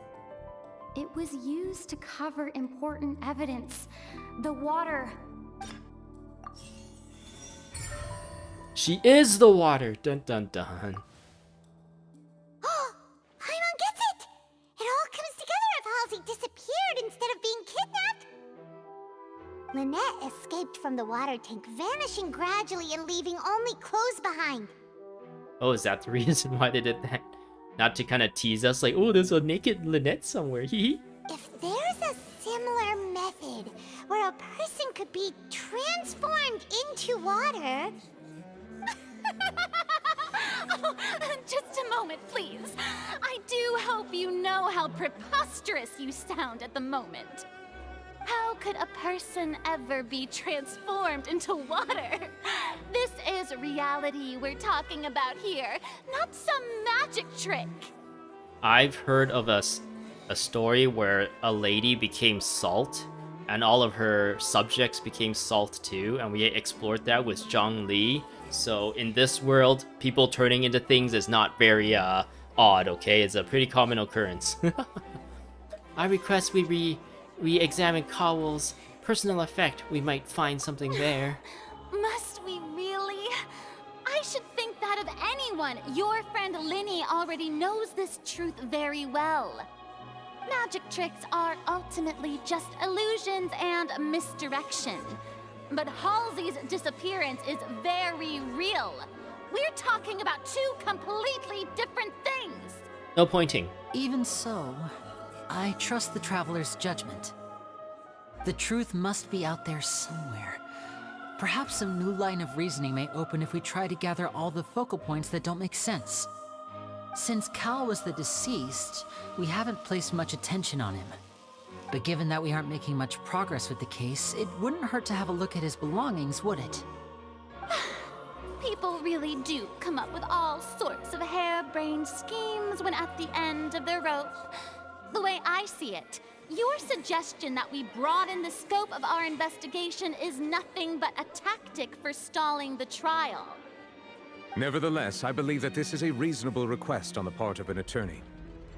It was used to cover important evidence. The water. She is the water! Dun dun dun. Paimon gets it! It all comes together if Halsey disappeared instead of being kidnapped. Lynette escaped from the water tank, vanishing gradually and leaving only clothes behind. Oh, is that the reason why they did that? Not to kind of tease us, like, oh, there's a naked Lynette somewhere, hee. If there's a similar method where a person could be transformed into water... Oh, just a moment, please. I do hope you know how preposterous you sound at the moment. How could a person ever be transformed into water? This is reality we're talking about here, not some magic trick. I've heard of a story where a lady became salt, and all of her subjects became salt too, and we explored that with Zhongli. So in this world, people turning into things is not very odd, okay? It's a pretty common occurrence. I request we examine Cowell's personal effect. We might find something there. Must we really? I should think that of anyone. Your friend Lyney already knows this truth very well. Magic tricks are ultimately just illusions and misdirection. But Halsey's disappearance is very real. We're talking about two completely different things. No pointing. Even so, I trust the Traveler's judgment. The truth must be out there somewhere. Perhaps some new line of reasoning may open if we try to gather all the focal points that don't make sense. Since Cal was the deceased, we haven't placed much attention on him. But given that we aren't making much progress with the case, it wouldn't hurt to have a look at his belongings, would it? People really do come up with all sorts of harebrained schemes when at the end of their rope. The way I see it, your suggestion that we broaden the scope of our investigation is nothing but a tactic for stalling the trial. Nevertheless, I believe that this is a reasonable request on the part of an attorney.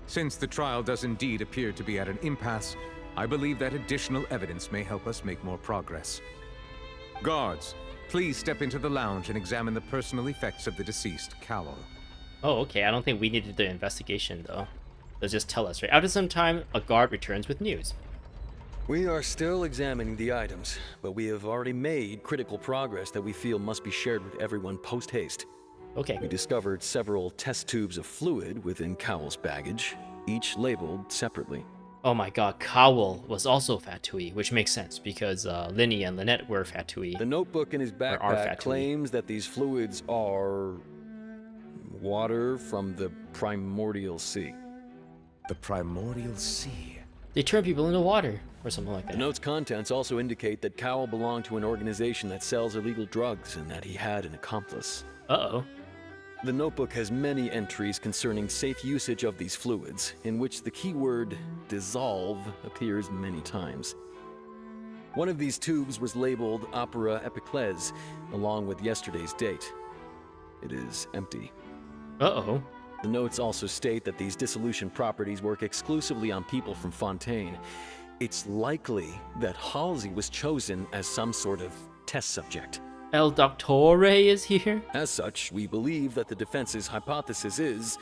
Since the trial does indeed appear to be at an impasse, I believe that additional evidence may help us make more progress. Guards, please step into the lounge and examine the personal effects of the deceased, Cowell. Oh, okay. I don't think we needed the investigation, though. They'll just tell us, right? After some time, a guard returns with news. We are still examining the items, but we have already made critical progress that we feel must be shared with everyone post-haste. Okay. We discovered several test tubes of fluid within Cowell's baggage, each labeled separately. Oh my god, Cowell was also Fatui, which makes sense because Lyney and Lynette were Fatui. The notebook in his backpack claims that these fluids are water from the primordial sea. The primordial sea? They turn people into water, or something like that. The note's contents also indicate that Cowell belonged to an organization that sells illegal drugs and that he had an accomplice. Uh-oh. The notebook has many entries concerning safe usage of these fluids, in which the keyword dissolve appears many times. One of these tubes was labeled Opera Epiclese, along with yesterday's date. It is empty. Uh-oh. The notes also state that these dissolution properties work exclusively on people from Fontaine. It's likely that Halsey was chosen as some sort of test subject. El Doctore is here? As such, we believe that the defense's hypothesis is,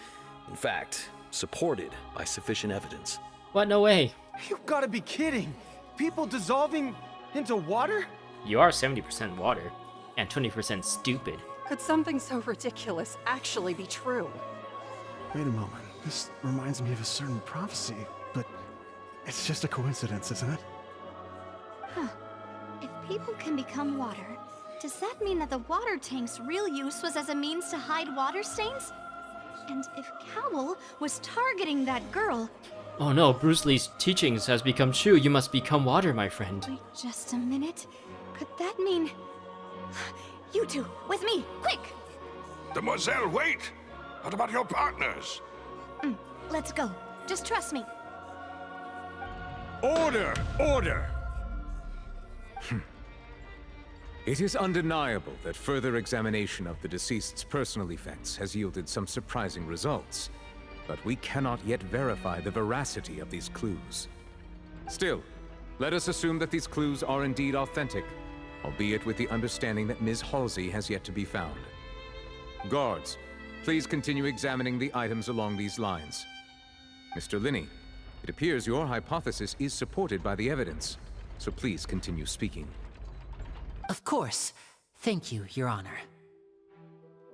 in fact, supported by sufficient evidence. What? No way. You've got to be kidding. People dissolving into water? You are 70% water and 20% stupid. Could something so ridiculous actually be true? Wait a moment. This reminds me of a certain prophecy, but it's just a coincidence, isn't it? Huh. If people can become water, does that mean that the water tank's real use was as a means to hide water stains? And if Cowl was targeting that girl... Oh no, Bruce Lee's teachings has become true. You must become water, my friend. Wait just a minute. Could that mean... You two, with me, quick! Demoiselle, wait! What about your partners? Let's go. Just trust me. Order! Order! It is undeniable that further examination of the deceased's personal effects has yielded some surprising results, but we cannot yet verify the veracity of these clues. Still, let us assume that these clues are indeed authentic, albeit with the understanding that Ms. Halsey has yet to be found. Guards, please continue examining the items along these lines. Mr. Lyney, it appears your hypothesis is supported by the evidence, so please continue speaking. Of course. Thank you, Your Honor.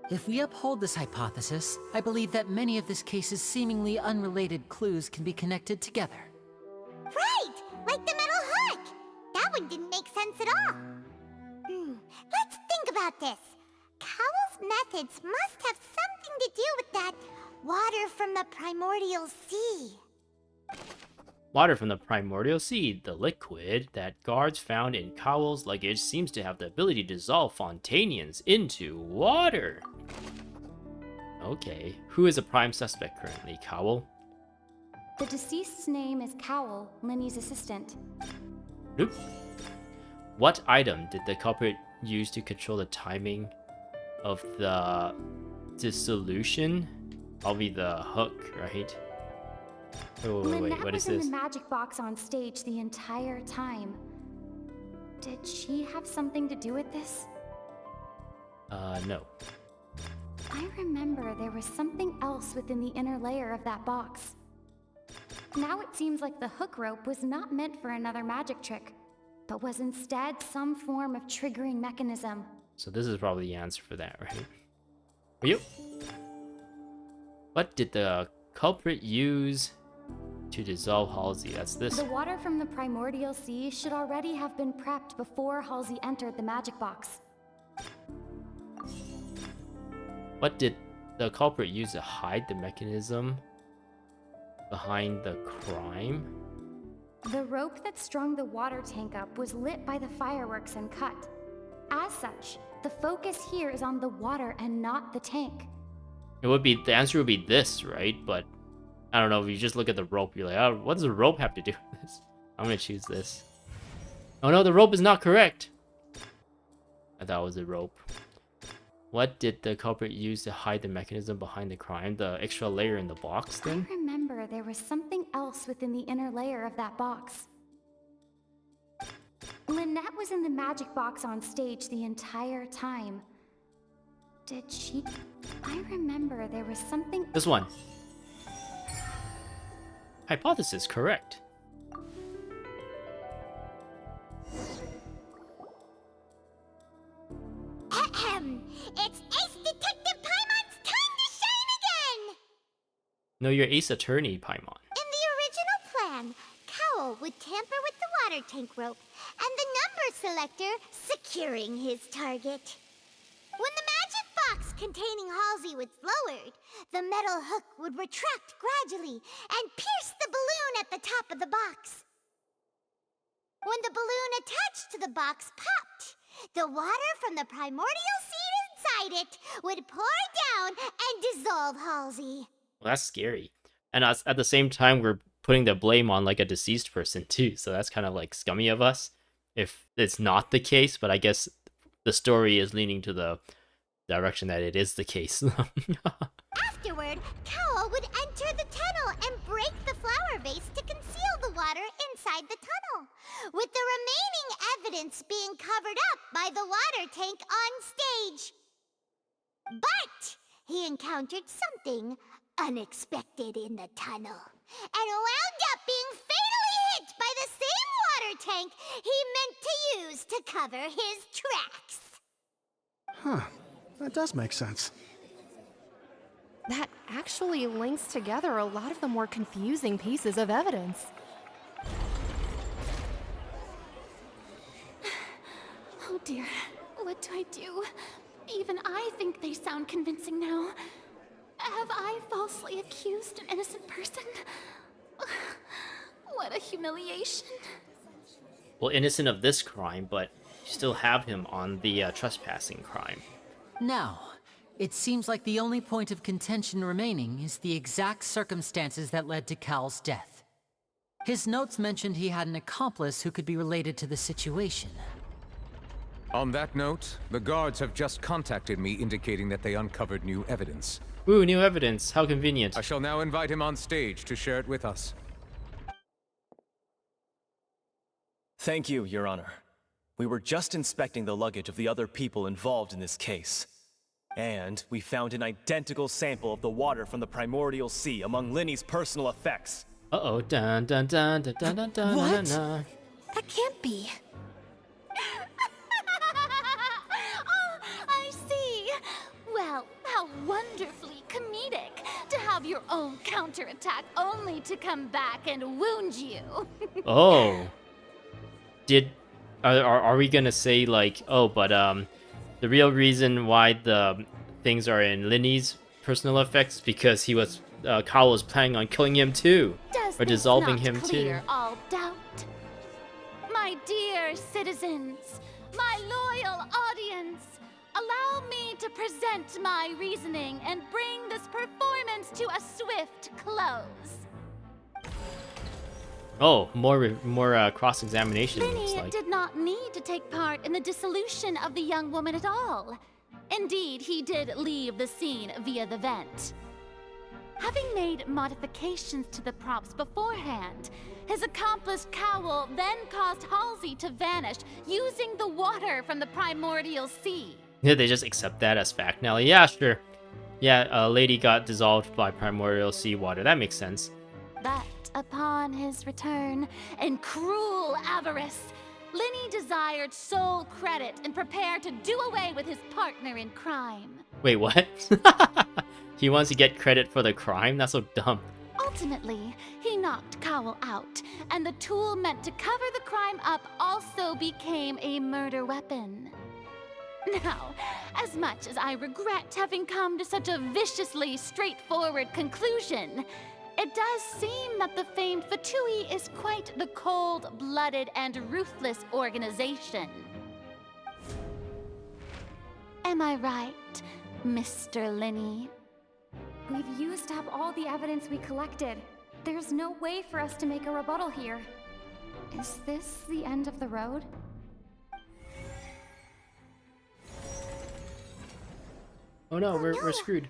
If we uphold this hypothesis, I believe that many of this case's seemingly unrelated clues can be connected together. Right! Like the metal hook! That one didn't make sense at all. Let's think about this. Cowell's methods must have something to do with that water from the primordial sea. Water from the primordial sea, the liquid that guards found in Cowell's luggage, seems to have the ability to dissolve Fontanians into water. Okay, who is a prime suspect currently? Cowell? The deceased's name is Cowell, Lyney's assistant. Nope. What item did the culprit use to control the timing of the dissolution? Probably the hook, right? Oh, wait, what is this? Was in the magic box on stage the entire time. Did she have something to do with this? No. I remember there was something else within the inner layer of that box. Now it seems like the hook rope was not meant for another magic trick, but was instead some form of triggering mechanism. So this is probably the answer for that, right? For you? What did the culprit use to dissolve Halsey? That's this. The water from the primordial sea should already have been prepped before Halsey entered the magic box. What did the culprit use to hide the mechanism behind the crime? The rope that strung the water tank up was lit by the fireworks and cut. As such, the focus here is on the water and not the tank. It would be, the answer would be this, right? But I don't know, if you just look at the rope, you're like, oh, what does the rope have to do with this? I'm gonna choose this. Oh no, the rope is not correct. I thought it was a rope. What did the culprit use to hide the mechanism behind the crime? The extra layer in the box thing? I remember there was something else within the inner layer of that box. Lynette was in the magic box on stage the entire time. Did she... I remember there was something... This one. Hypothesis correct. It's Ace Detective Paimon's time to shine again! No, you're Ace Attorney, Paimon. In the original plan, Cowell would tamper with the water tank rope and the number selector securing his target. When the magic box containing Halsey was lowered, the metal hook would retract gradually and pierce the balloon at the top of the box. When the balloon attached to the box popped, the water from the primordial seed inside it would pour down and dissolve Halsey. Well, that's scary. And us, at the same time, we're putting the blame on like a deceased person too, so that's kind of like scummy of us if it's not the case, but I guess the story is leaning to the direction that it is the case. Afterward, Cowell would enter the tunnel and break the flower vase to conceal the water inside the tunnel, with the remaining evidence being covered up by the water tank on stage. But he encountered something unexpected in the tunnel, and wound up being fatally hit by the same water tank he meant to use to cover his tracks. Huh. That does make sense. That actually links together a lot of the more confusing pieces of evidence. Oh dear, what do I do? Even I think they sound convincing now. Have I falsely accused an innocent person? What a humiliation. Well, innocent of this crime, but you still have him on the trespassing crime. Now, it seems like the only point of contention remaining is the exact circumstances that led to Cal's death. His notes mentioned he had an accomplice who could be related to the situation. On that note, the guards have just contacted me indicating that they uncovered new evidence. Ooh, new evidence. How convenient. I shall now invite him on stage to share it with us. Thank you, Your Honor. We were just inspecting the luggage of the other people involved in this case. And we found an identical sample of the water from the Primordial Sea among Lyney's personal effects. Uh-oh. Dun dun dun dun dun dun dun. What? Dun, dun. That can't be. Oh, I see. Well, how wonderfully comedic to have your own counterattack only to come back and wound you. Oh. Are we gonna say like, oh, but the real reason why the things are in Lyney's personal effects is because Cal was planning on killing him too, or dissolving him clear too. All doubt? My dear citizens, my loyal audience, allow me to present my reasoning and bring this performance to a swift close. Oh, more cross-examination. Looks Lyney like. did not need to take part in the dissolution of the young woman at all. Indeed, he did leave the scene via the vent. Having made modifications to the props beforehand, his accomplice Cowell then caused Halsey to vanish using the water from the Primordial Sea. Yeah, they just accept that as fact now. Yeah, sure. Yeah, a lady got dissolved by Primordial Sea water. That makes sense. But upon his return, in cruel avarice, Lyney desired sole credit and prepared to do away with his partner in crime. Wait, what? He wants to get credit for the crime? That's so dumb. Ultimately, he knocked Cowell out, and the tool meant to cover the crime up also became a murder weapon. Now, as much as I regret having come to such a viciously straightforward conclusion, it does seem that the famed Fatui is quite the cold-blooded and ruthless organization. Am I right, Mr. Lyney? We've used up all the evidence we collected. There's no way for us to make a rebuttal here. Is this the end of the road? Oh no, we're screwed.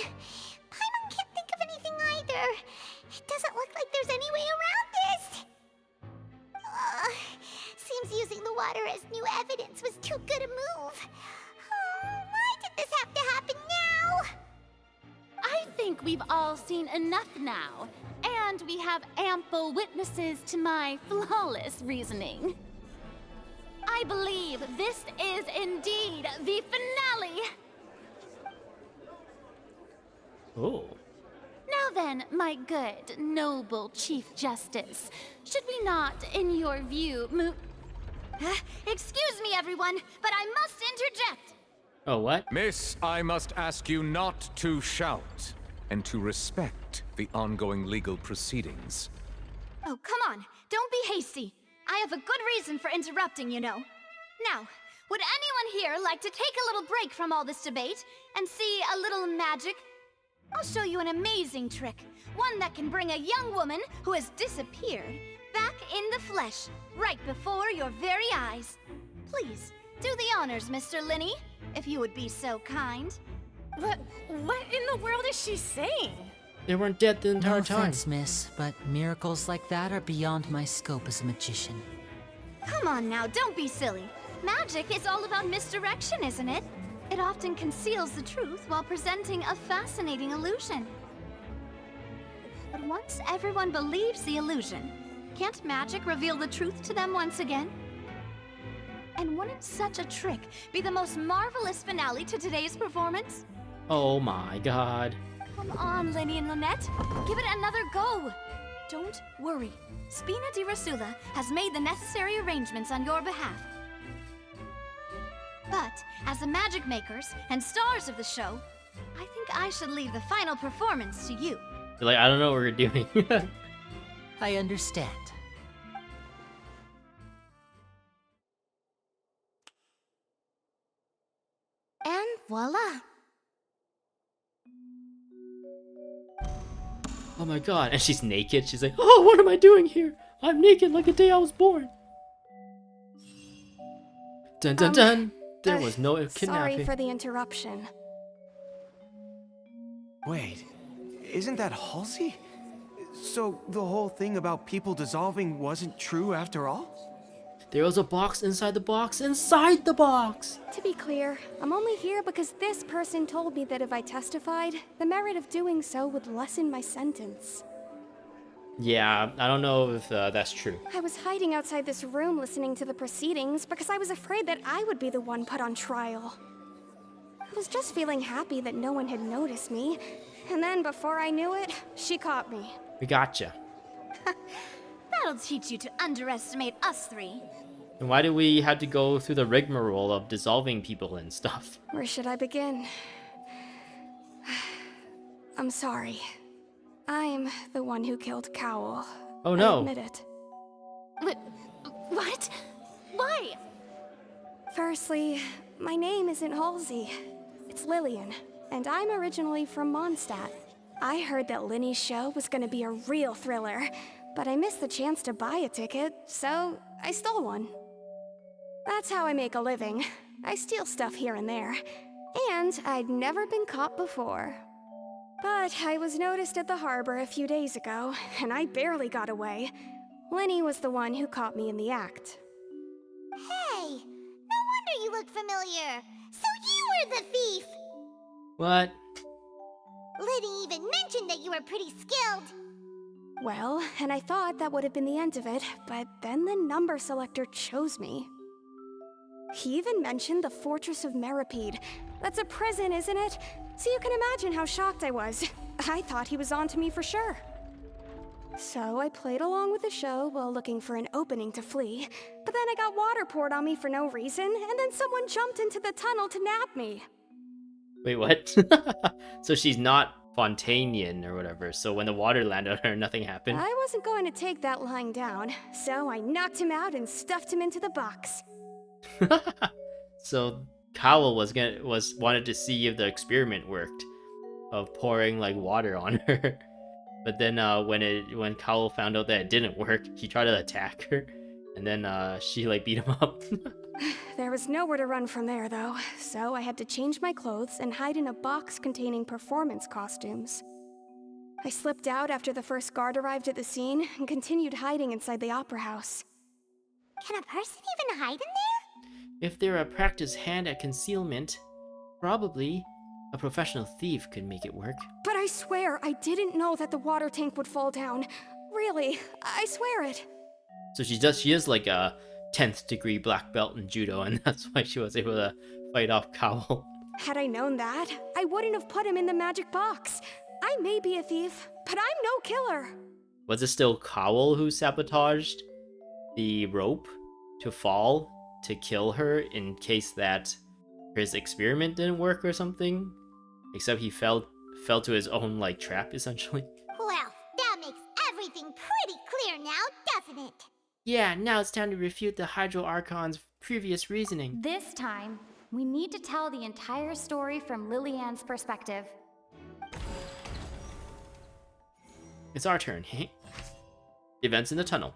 Paimon can't think of anything either. It doesn't look like there's any way around this. Seems using the water as new evidence was too good a move. Why did this have to happen now? I think we've all seen enough now, and we have ample witnesses to my flawless reasoning. I believe this is indeed the finale. Oh. Now then, my good, noble Chief Justice, should we not, in your view, Excuse me, everyone, but I must interject. Oh, what? Miss, I must ask you not to shout, and to respect the ongoing legal proceedings. Oh, come on. Don't be hasty. I have a good reason for interrupting, you know. Now, would anyone here like to take a little break from all this debate and see a little magic? I'll show you an amazing trick. One that can bring a young woman who has disappeared back in the flesh, right before your very eyes. Please, do the honors, Mr. Lyney, if you would be so kind. What in the world is she saying? They weren't dead the entire No time. offense, miss, but miracles like that are beyond my scope as a magician. Come on now, don't be silly. Magic is all about misdirection, isn't it? It often conceals the truth while presenting a fascinating illusion. But once everyone believes the illusion, can't magic reveal the truth to them once again? And wouldn't such a trick be the most marvelous finale to today's performance? Oh my god. Come on, Lyney and Lynette. Give it another go. Don't worry. Spina di Rasula has made the necessary arrangements on your behalf. But as the magic makers and stars of the show, I think I should leave the final performance to you. You're like, I don't know what we're doing. I understand. And voila. Oh my god, and she's naked. She's like, oh, what am I doing here? I'm naked like the day I was born. Dun dun dun. There was no kidnapping. Sorry for the interruption. Wait, isn't that Halsey? So the whole thing about people dissolving wasn't true after all? There was a box inside the box inside the box. To be clear, I'm only here because this person told me that if I testified, the merit of doing so would lessen my sentence. Yeah, I don't know if that's true. I was hiding outside this room listening to the proceedings because I was afraid that I would be the one put on trial. I was just feeling happy that no one had noticed me, and then before I knew it, she caught me. We gotcha. That'll teach you to underestimate us three. And why do we have to go through the rigmarole of dissolving people and stuff? Where should I begin? I'm sorry. I'm the one who killed Cowl. Oh no. I admit it. What? Why? Firstly, my name isn't Halsey. It's Lillian, and I'm originally from Mondstadt. I heard that Lyney's show was gonna be a real thriller, but I missed the chance to buy a ticket, so I stole one. That's how I make a living. I steal stuff here and there. And I'd never been caught before. But I was noticed at the harbor a few days ago, and I barely got away. Lyney was the one who caught me in the act. Hey, no wonder you look familiar. So you were the thief. What? Lyney even mentioned that you were pretty skilled. Well, and I thought that would have been the end of it, but then the number selector chose me. He even mentioned the Fortress of Meripede. That's a prison, isn't it? So you can imagine how shocked I was. I thought he was on to me for sure. So I played along with the show while looking for an opening to flee, but then I got water poured on me for no reason, and then someone jumped into the tunnel to nab me. Wait, what? So she's not Fontanian or whatever, so when the water landed on her, nothing happened? I wasn't going to take that lying down, so I knocked him out and stuffed him into the box. So Cowell wanted to see if the experiment worked of pouring like water on her. But then when Cowell found out that it didn't work, he tried to attack her, and then she like beat him up. There was nowhere to run from there though, so I had to change my clothes and hide in a box containing performance costumes. I slipped out after the first guard arrived at the scene and continued hiding inside the opera house. Can a person even hide in there? If they're a practiced hand at concealment, probably a professional thief could make it work. But I swear I didn't know that the water tank would fall down. Really, I swear it. So she is like a 10th degree black belt in judo, and that's why she was able to fight off Cowell. Had I known that, I wouldn't have put him in the magic box. I may be a thief, but I'm no killer. Was it still Cowell who sabotaged the rope to fall to kill her in case that his experiment didn't work or something? Except he fell to his own like trap essentially. Well, that makes everything pretty clear now, doesn't it? Yeah, now it's time to refute the Hydro Archon's previous reasoning. This time, we need to tell the entire story from Lillian's perspective. It's our turn. Events in the tunnel.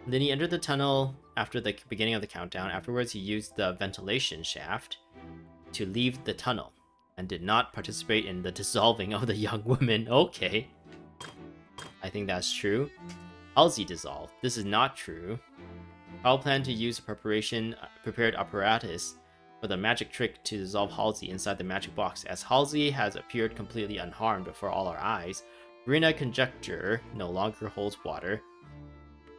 Then he entered the tunnel after the beginning of the countdown. Afterwards, he used the ventilation shaft to leave the tunnel and did not participate in the dissolving of the young woman. Okay. I think that's true. Halsey dissolved. This is not true. I'll plan to use a prepared apparatus for the magic trick to dissolve Halsey inside the magic box. As Halsey has appeared completely unharmed before all our eyes, Rina conjecture no longer holds water.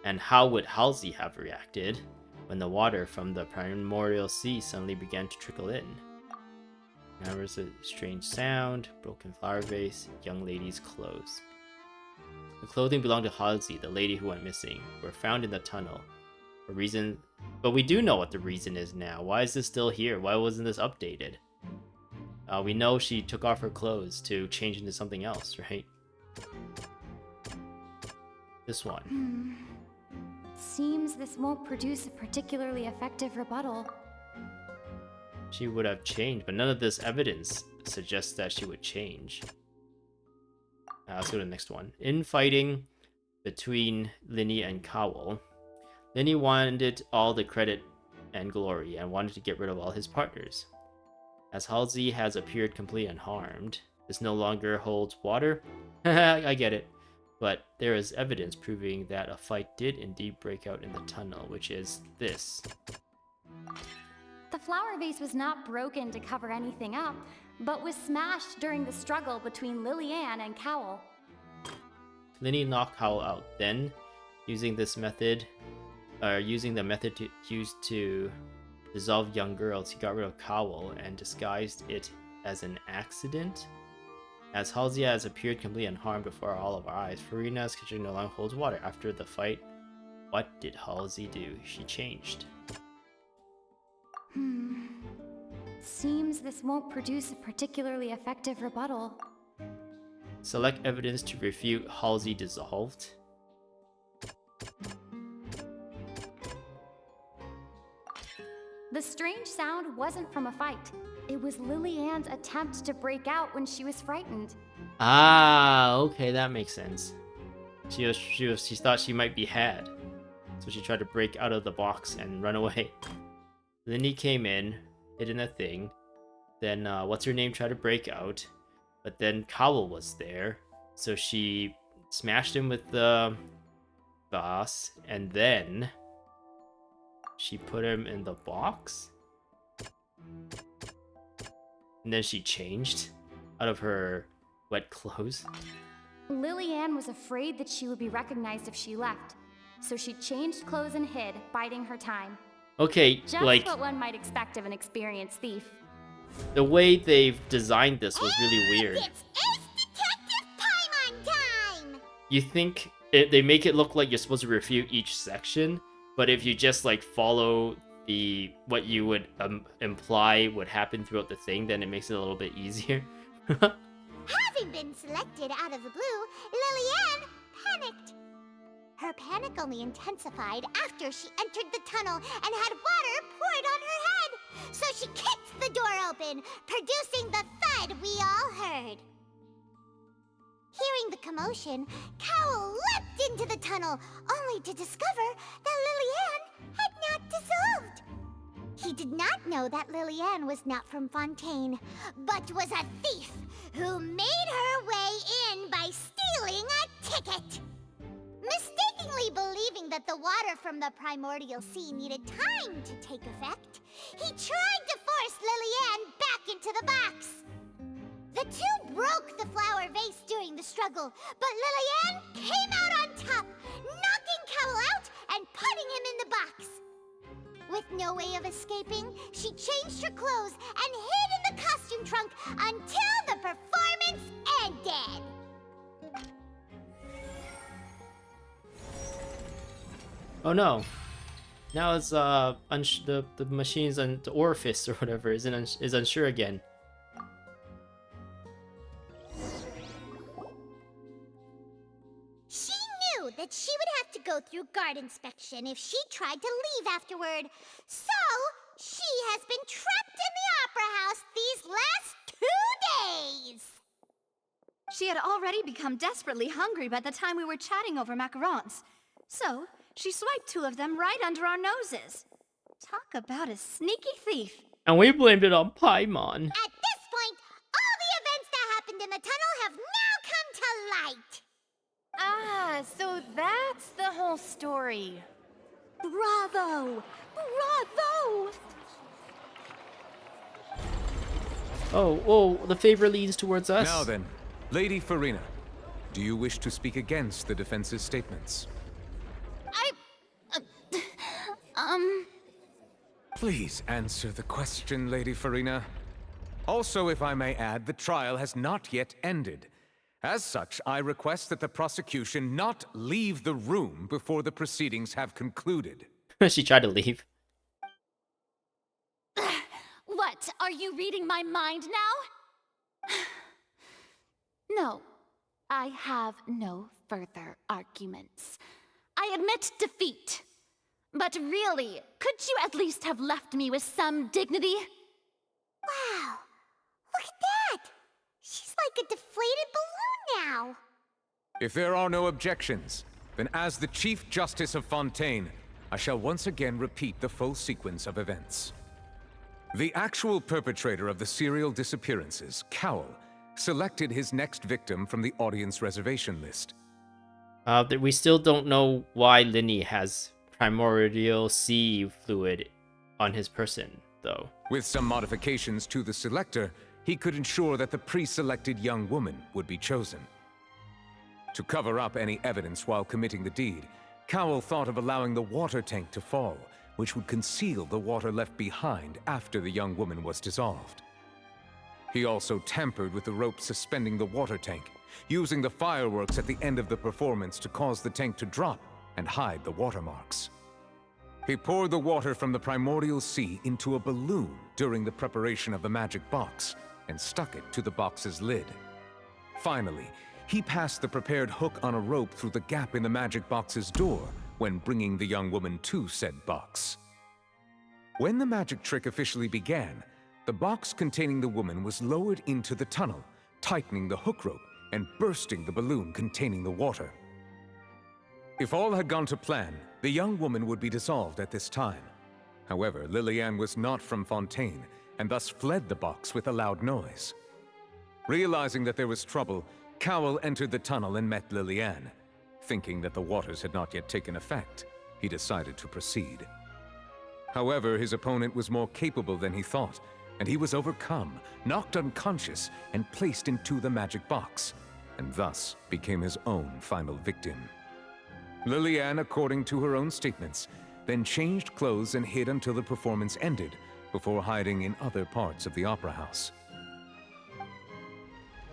And how would Halsey have reacted when the water from the primordial sea suddenly began to trickle in? Now there's a strange sound, broken flower vase, young lady's clothes. The clothing belonged to Halsey, the lady who went missing, were found in the tunnel. A reason, but we do know what the reason is now. Why is this still here? Why wasn't this updated? We know she took off her clothes to change into something else, right? This one. Seems this won't produce a particularly effective rebuttal. She would have changed, but none of this evidence suggests that she would change. Let's go to the next one. Infighting between Lyney and Cowell. Lyney wanted all the credit and glory and wanted to get rid of all his partners. As Halsey has appeared completely unharmed, this no longer holds water. I get it. But there is evidence proving that a fight did indeed break out in the tunnel, which is this. The flower vase was not broken to cover anything up, but was smashed during the struggle between Lillian and Cowell. Lyney knocked Cowell out. Then, using the method used to dissolve young girls, he got rid of Cowell and disguised it as an accident. As Halsey has appeared completely unharmed before all of our eyes, Furina's kitchen no longer holds water. After the fight, what did Halsey do? She changed. Seems this won't produce a particularly effective rebuttal. Select evidence to refute Halsey dissolved. The strange sound wasn't from a fight. It was Lillian's attempt to break out when she was frightened. Ah, okay, that makes sense. She thought she might be had, so she tried to break out of the box and run away. Lyney came in, hid in a thing. Then what's her name tried to break out, but then Cowell was there, so she smashed him with the boss, and then she put him in the box. And then she changed out of her wet clothes. Lillian was afraid that she would be recognized if she left, so she changed clothes and hid, biding her time. Okay, Just like, what one might expect of an experienced thief. the way they've designed this was really weird. It's Ace Detective Paimon time! You think they make it look like you're supposed to refute each section, but if you just like follow what you would imply would happen throughout the thing, then it makes it a little bit easier. Having been selected out of the blue, Lillian panicked. Her panic only intensified after she entered the tunnel and had water poured on her head. So she kicked the door open, producing the thud we all heard. Hearing the commotion, Cowell leapt into the tunnel, only to discover that Lillian had not dissolved. He did not know that Lillian was not from Fontaine, but was a thief who made her way in by stealing a ticket. Mistakenly believing that the water from the primordial sea needed time to take effect, he tried to force Lillian back into the box. The two broke the flower vase during the struggle, but Lillian came out on top, knocking Cowell out and putting him in the box. With no way of escaping, she changed her clothes and hid in the costume trunk until the performance ended. Oh no! Now it's the machine's the orifice or whatever is unsure again. She knew that she would have to go through guard inspection if she tried to leave afterward. So, she has been trapped in the Opera House these last 2 days. She had already become desperately hungry by the time we were chatting over macarons. So, she swiped 2 of them right under our noses. Talk about a sneaky thief. And we blamed it on Paimon. At this point, all the events that happened in the tunnel have now come to light. Ah, so that's the whole story. Bravo! Bravo! Oh, the favor leads towards us. Now then, Lady Furina, do you wish to speak against the defense's statements? Please answer the question, Lady Furina. Also, if I may add, the trial has not yet ended. As such, I request that the prosecution not leave the room before the proceedings have concluded. She tried to leave. What? Are you reading my mind now? No, I have no further arguments. I admit defeat. But really, could you at least have left me with some dignity? Wow, look at that! She's like a deflated balloon now. If there are no objections, then as the Chief Justice of Fontaine, I shall once again repeat the full sequence of events. The actual perpetrator of the serial disappearances, Cowell, selected his next victim from the audience reservation list. We still don't know why Lyney has primordial sea fluid on his person, though. With some modifications to the selector, he could ensure that the pre-selected young woman would be chosen. To cover up any evidence while committing the deed, Cowell thought of allowing the water tank to fall, which would conceal the water left behind after the young woman was dissolved. He also tampered with the rope suspending the water tank, using the fireworks at the end of the performance to cause the tank to drop and hide the watermarks. He poured the water from the primordial sea into a balloon during the preparation of the magic box and stuck it to the box's lid. Finally, he passed the prepared hook on a rope through the gap in the magic box's door when bringing the young woman to said box. When the magic trick officially began, the box containing the woman was lowered into the tunnel, tightening the hook rope and bursting the balloon containing the water. If all had gone to plan, the young woman would be dissolved at this time. However, Lillian was not from Fontaine, and thus fled the box with a loud noise. Realizing that there was trouble, Cowell entered the tunnel and met Lillian. Thinking that the waters had not yet taken effect, he decided to proceed. However, his opponent was more capable than he thought, and he was overcome, knocked unconscious, and placed into the magic box, and thus became his own final victim. Lillian, according to her own statements, then changed clothes and hid until the performance ended, before hiding in other parts of the opera house.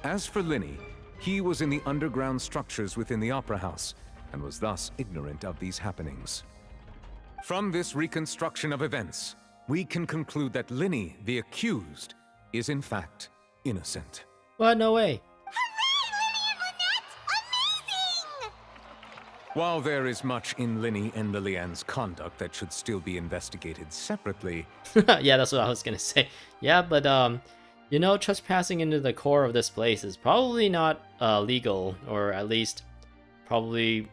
As for Lyney, he was in the underground structures within the opera house, and was thus ignorant of these happenings. From this reconstruction of events, we can conclude that Lyney, the accused, is in fact innocent. What? No way. While there is much in Lyney and Lillian's conduct that should still be investigated separately... Yeah, that's what I was gonna say. Yeah, but you know, trespassing into the core of this place is probably not legal, or at least they probably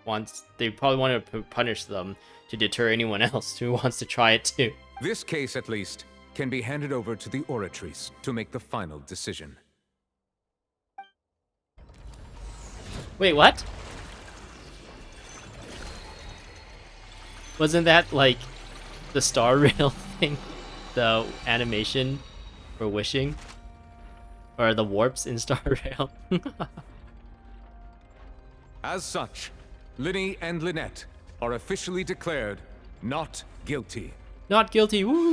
want to punish them to deter anyone else who wants to try it too. This case, at least, can be handed over to the Oratrice to make the final decision. Wait, what? Wasn't that like the star rail thing? The animation for wishing? Or the warps in Star Rail? As such, Lyney and Lynette are officially declared not guilty. Not guilty, woo!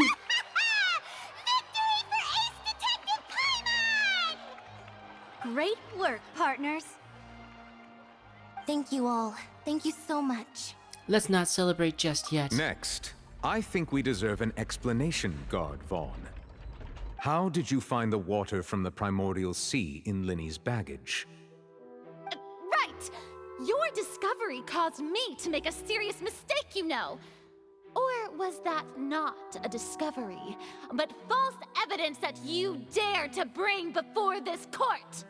Great work, partners. Thank you all. Thank you so much. Let's not celebrate just yet. Next, I think we deserve an explanation, Guard Vaughn. How did you find the water from the primordial sea in Lyney's baggage? Right! Your discovery caused me to make a serious mistake, you know. Or was that not a discovery, but false evidence that you dare to bring before this court?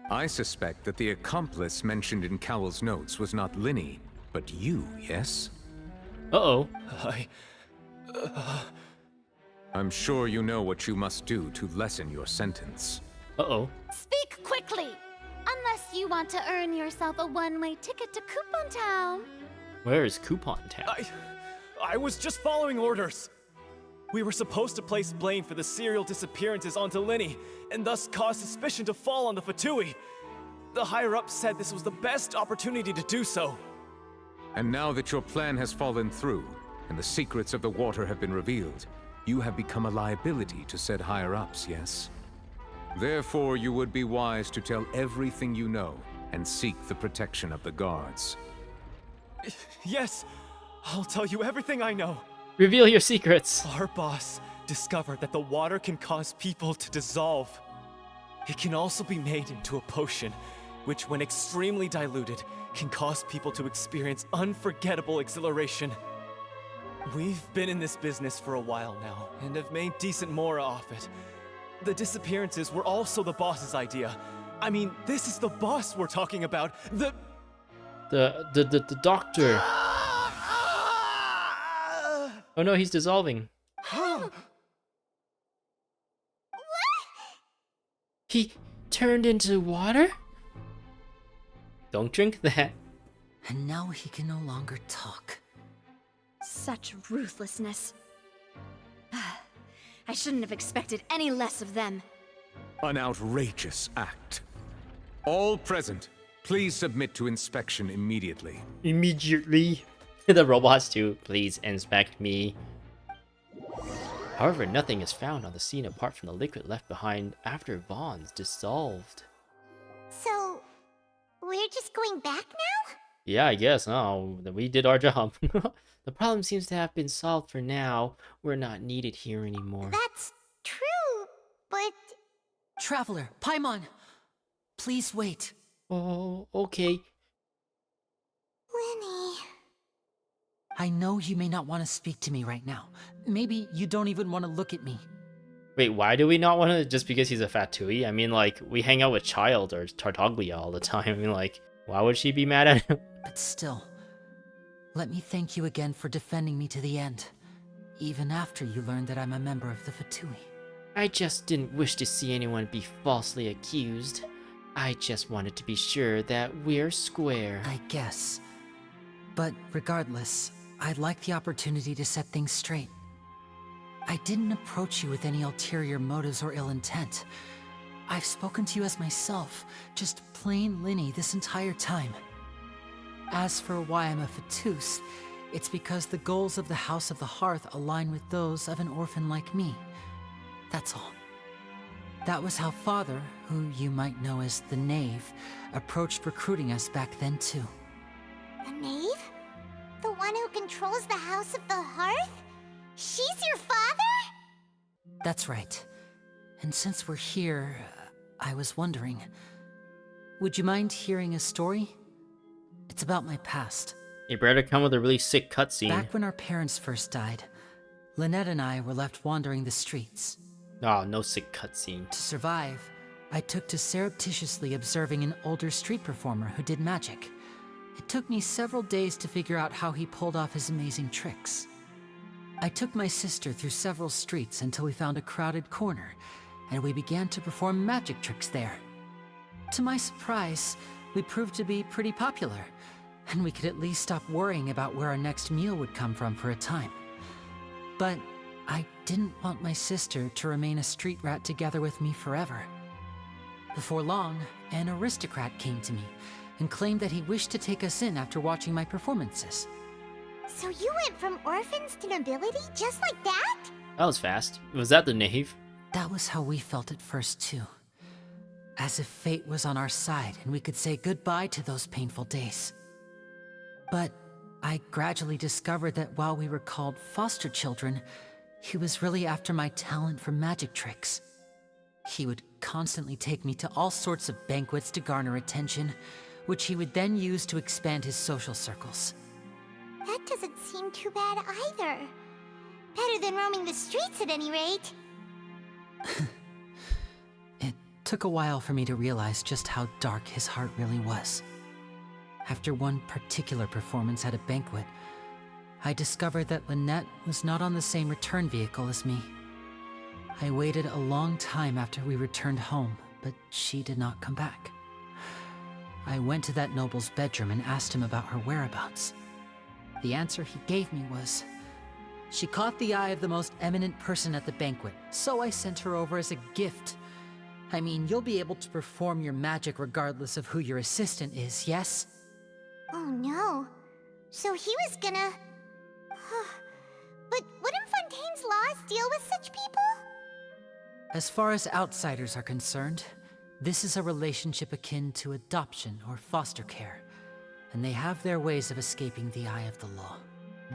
I suspect that the accomplice mentioned in Cowell's notes was not Lyney, but you, yes? Uh-oh. I'm sure you know what you must do to lessen your sentence. Uh-oh. Speak quickly! Unless you want to earn yourself a one-way ticket to Coupon Town. Where is Coupon Town? I was just following orders. We were supposed to place blame for the serial disappearances onto Lyney, and thus cause suspicion to fall on the Fatui. The higher-ups said this was the best opportunity to do so. And now that your plan has fallen through, and the secrets of the water have been revealed, you have become a liability to said higher-ups, yes? Therefore, you would be wise to tell everything you know, and seek the protection of the guards. Yes, I'll tell you everything I know. Reveal your secrets. Our boss discovered that the water can cause people to dissolve. It can also be made into a potion, which when extremely diluted, can cause people to experience unforgettable exhilaration. We've been in this business for a while now, and have made decent mora off it. The disappearances were also the boss's idea. I mean, this is the boss we're talking about. The doctor. Oh no, he's dissolving. He turned into water? Don't drink that. And now he can no longer talk. Such ruthlessness. I shouldn't have expected any less of them. An outrageous act. All present, please submit to inspection immediately. Immediately. The robots too, please inspect me. However, nothing is found on the scene apart from the liquid left behind after Vaughn's dissolved. So, we're just going back now? Yeah, I guess. Oh, we did our job. The problem seems to have been solved for now. We're not needed here anymore. That's true, but... Traveler, Paimon! Please wait. Oh, okay. Lyney... I know you may not want to speak to me right now. Maybe you don't even want to look at me. Wait, why do we not want to? Just because he's a Fatui? I mean, like, we hang out with Child or Tartaglia all the time. I mean, like, why would she be mad at him? But still, let me thank you again for defending me to the end, even after you learned that I'm a member of the Fatui. I just didn't wish to see anyone be falsely accused. I just wanted to be sure that we're square. I guess. But regardless, I'd like the opportunity to set things straight. I didn't approach you with any ulterior motives or ill intent. I've spoken to you as myself, just plain Lyney this entire time. As for why I'm a Fatus, it's because the goals of the House of the Hearth align with those of an orphan like me. That's all. That was how Father, who you might know as the Knave, approached recruiting us back then too. The Knave? The one who controls the House of the Hearth? She's your father? That's right. And since we're here, I was wondering, would you mind hearing a story? It's about my past. You better come with a really sick cutscene. Back when our parents first died, Lynette and I were left wandering the streets. Oh, no sick cutscene. To survive, I took to surreptitiously observing an older street performer who did magic. It took me several days to figure out how he pulled off his amazing tricks. I took my sister through several streets until we found a crowded corner, and we began to perform magic tricks there. To my surprise, we proved to be pretty popular, and we could at least stop worrying about where our next meal would come from for a time. But I didn't want my sister to remain a street rat together with me forever. Before long, an aristocrat came to me and claimed that he wished to take us in after watching my performances. So you went from orphans to nobility just like that? That was fast. Was that the Knave? That was how we felt at first too. As if fate was on our side and we could say goodbye to those painful days. But I gradually discovered that while we were called foster children, he was really after my talent for magic tricks. He would constantly take me to all sorts of banquets to garner attention, which he would then use to expand his social circles. That doesn't seem too bad either. Better than roaming the streets at any rate. It took a while for me to realize just how dark his heart really was. After one particular performance at a banquet, I discovered that Lynette was not on the same return vehicle as me. I waited a long time after we returned home, but she did not come back. I went to that noble's bedroom and asked him about her whereabouts. The answer he gave me was, she caught the eye of the most eminent person at the banquet, so I sent her over as a gift. I mean, you'll be able to perform your magic regardless of who your assistant is, yes? Oh no. So he was gonna... But wouldn't Fontaine's laws deal with such people? As far as outsiders are concerned, this is a relationship akin to adoption or foster care, and they have their ways of escaping the eye of the law.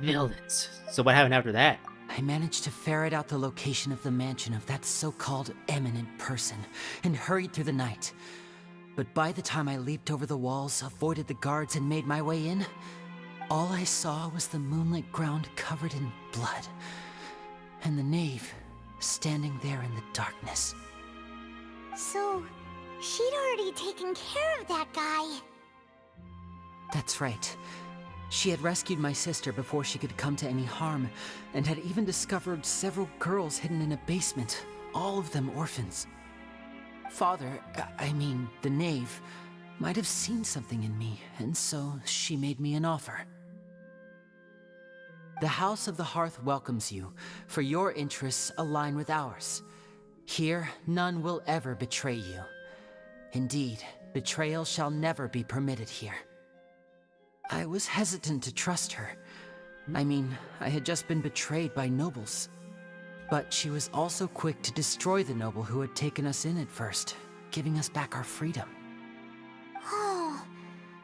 Villains. So what happened after that? I managed to ferret out the location of the mansion of that so-called eminent person and hurried through the night. But by the time I leaped over the walls, avoided the guards, and made my way in, all I saw was the moonlit ground covered in blood, and the knave standing there in the darkness. So, she'd already taken care of that guy. That's right. She had rescued my sister before she could come to any harm, and had even discovered several girls hidden in a basement, all of them orphans. Father, I mean, the knave, might have seen something in me, and so she made me an offer. The House of the Hearth welcomes you, for your interests align with ours. Here, none will ever betray you. Indeed, betrayal shall never be permitted here. I was hesitant to trust her. I mean, I had just been betrayed by nobles. But she was also quick to destroy the noble who had taken us in at first, giving us back our freedom. Oh,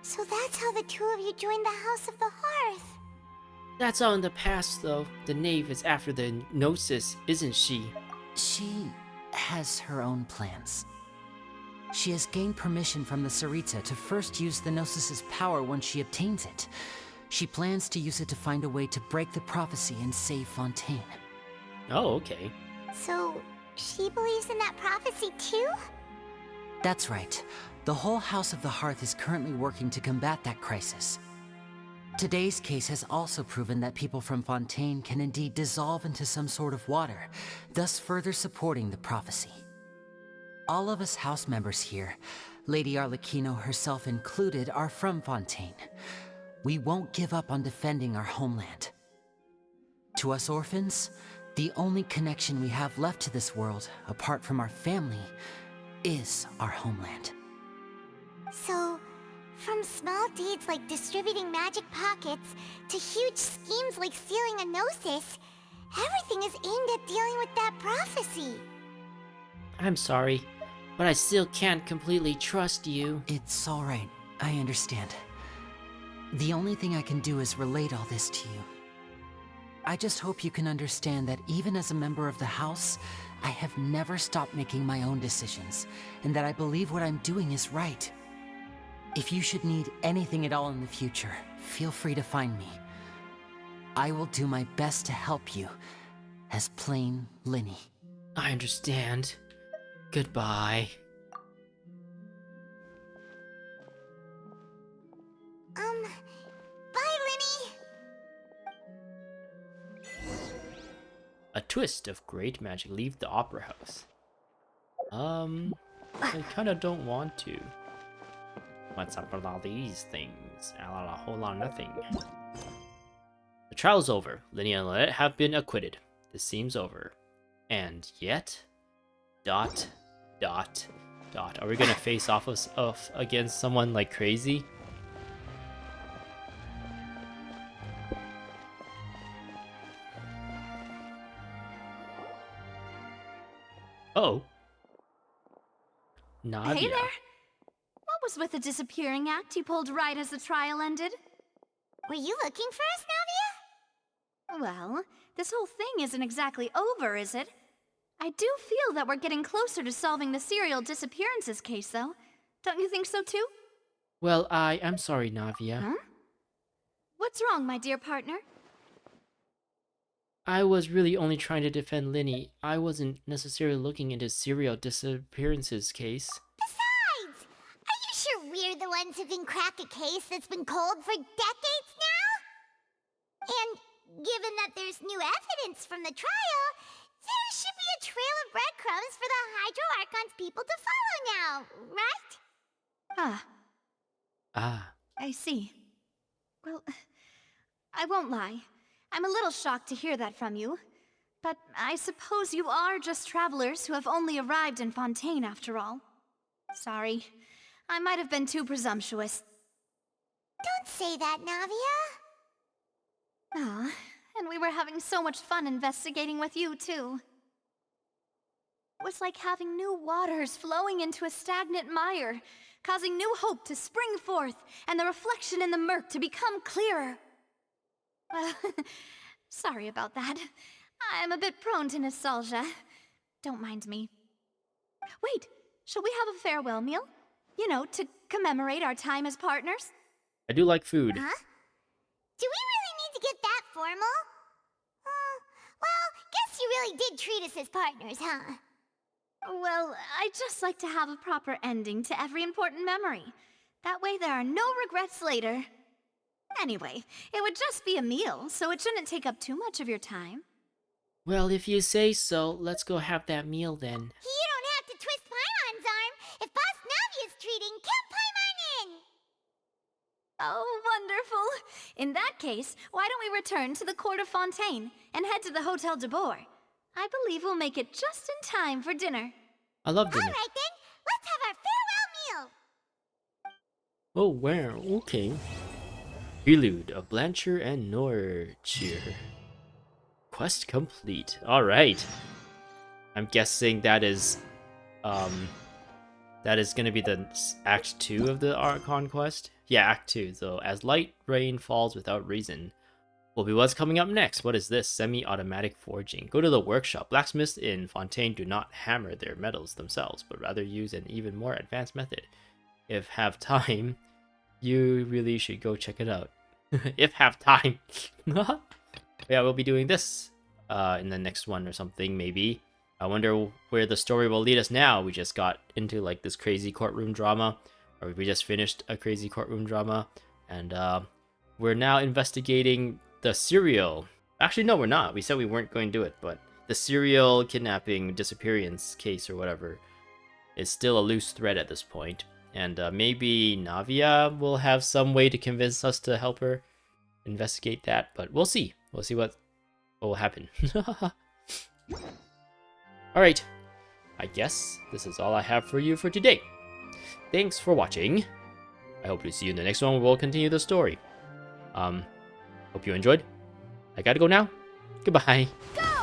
so that's how the two of you joined the House of the Hearth. That's all in the past, though. The knave is after the Gnosis, isn't she? She has her own plans. She has gained permission from the Tsaritsa to first use the Gnosis's power once she obtains it. She plans to use it to find a way to break the prophecy and save Fontaine. Oh, okay. So, she believes in that prophecy too? That's right. The whole House of the Hearth is currently working to combat that crisis. Today's case has also proven that people from Fontaine can indeed dissolve into some sort of water, thus further supporting the prophecy. All of us house members here, Lady Arlecchino herself included, are from Fontaine. We won't give up on defending our homeland. To us orphans, the only connection we have left to this world, apart from our family, is our homeland. So, from small deeds like distributing magic pockets to huge schemes like stealing a Gnosis, everything is aimed at dealing with that prophecy. I'm sorry, but I still can't completely trust you. It's alright, I understand. The only thing I can do is relate all this to you. I just hope you can understand that even as a member of the House, I have never stopped making my own decisions, and that I believe what I'm doing is right. If you should need anything at all in the future, feel free to find me. I will do my best to help you, as plain Lyney. I understand. Goodbye. Bye, Lyney! A twist of great magic. Leave the opera house. I kinda don't want to. What's up with all these things? A whole lot of nothing. The trial's over. Lyney and Lynette have been acquitted. This seems over. And yet... ... Are we gonna face off against someone like crazy? Oh. Nadia. Hey there! What was with the disappearing act you pulled right as the trial ended? Were you looking for us, Navia? Well, this whole thing isn't exactly over, is it? I do feel that we're getting closer to solving the serial disappearances case, though. Don't you think so, too? Well, I'm sorry, Navia. Huh? What's wrong, my dear partner? I was really only trying to defend Lyney. I wasn't necessarily looking into serial disappearances case. Besides, are you sure we're the ones who can crack a case that's been cold for decades now? And given that there's new evidence from the trial, there should be a trail of breadcrumbs for the Hydro Archon's people to follow now, right? I see. Well, I won't lie. I'm a little shocked to hear that from you. But I suppose you are just travelers who have only arrived in Fontaine after all. Sorry. I might have been too presumptuous. Don't say that, Navia. Ah, and we were having so much fun investigating with you, too. It was like having new waters flowing into a stagnant mire, causing new hope to spring forth, and the reflection in the murk to become clearer. Well, sorry about that. I'm a bit prone to nostalgia. Don't mind me. Wait, shall we have a farewell meal? You know, to commemorate our time as partners? I do like food. Huh? Do we really need to get that formal? Well, guess you really did treat us as partners, huh? Well, I'd just like to have a proper ending to every important memory. That way there are no regrets later. Anyway, it would just be a meal, so it shouldn't take up too much of your time. Well, if you say so, let's go have that meal then. You don't have to twist Paimon's arm. If Boss Navi is treating, count Paimon in! Oh, wonderful. In that case, why don't we return to the Court of Fontaine and head to the Hotel de Boer? I believe we'll make it just in time for dinner. I love dinner. Alright then, let's have our farewell meal! Oh, where? Okay. Prelude of Blancheur and Noirceur. Quest complete. Alright. I'm guessing that is gonna be the Act 2 of the Archon Quest. Yeah, Act 2. So, as light rain falls without reason. Will be what's coming up next. What is this? Semi-automatic forging. Go to the workshop. Blacksmiths in Fontaine do not hammer their metals themselves, but rather use an even more advanced method. If have time, you really should go check it out. If have time. Yeah, we'll be doing this in the next one or something, maybe. I wonder where the story will lead us now. We just got into like this crazy courtroom drama, or we just finished a crazy courtroom drama, and we're now investigating the serial. Actually, no, we're not. We said we weren't going to do it, but the serial kidnapping disappearance case or whatever is still a loose thread at this point. And maybe Navia will have some way to convince us to help her investigate that, but we'll see. We'll see what will happen. Alright, I guess this is all I have for you for today. Thanks for watching. I hope to see you in the next one where we'll continue the story. Hope you enjoyed. I gotta go now. Goodbye. Go!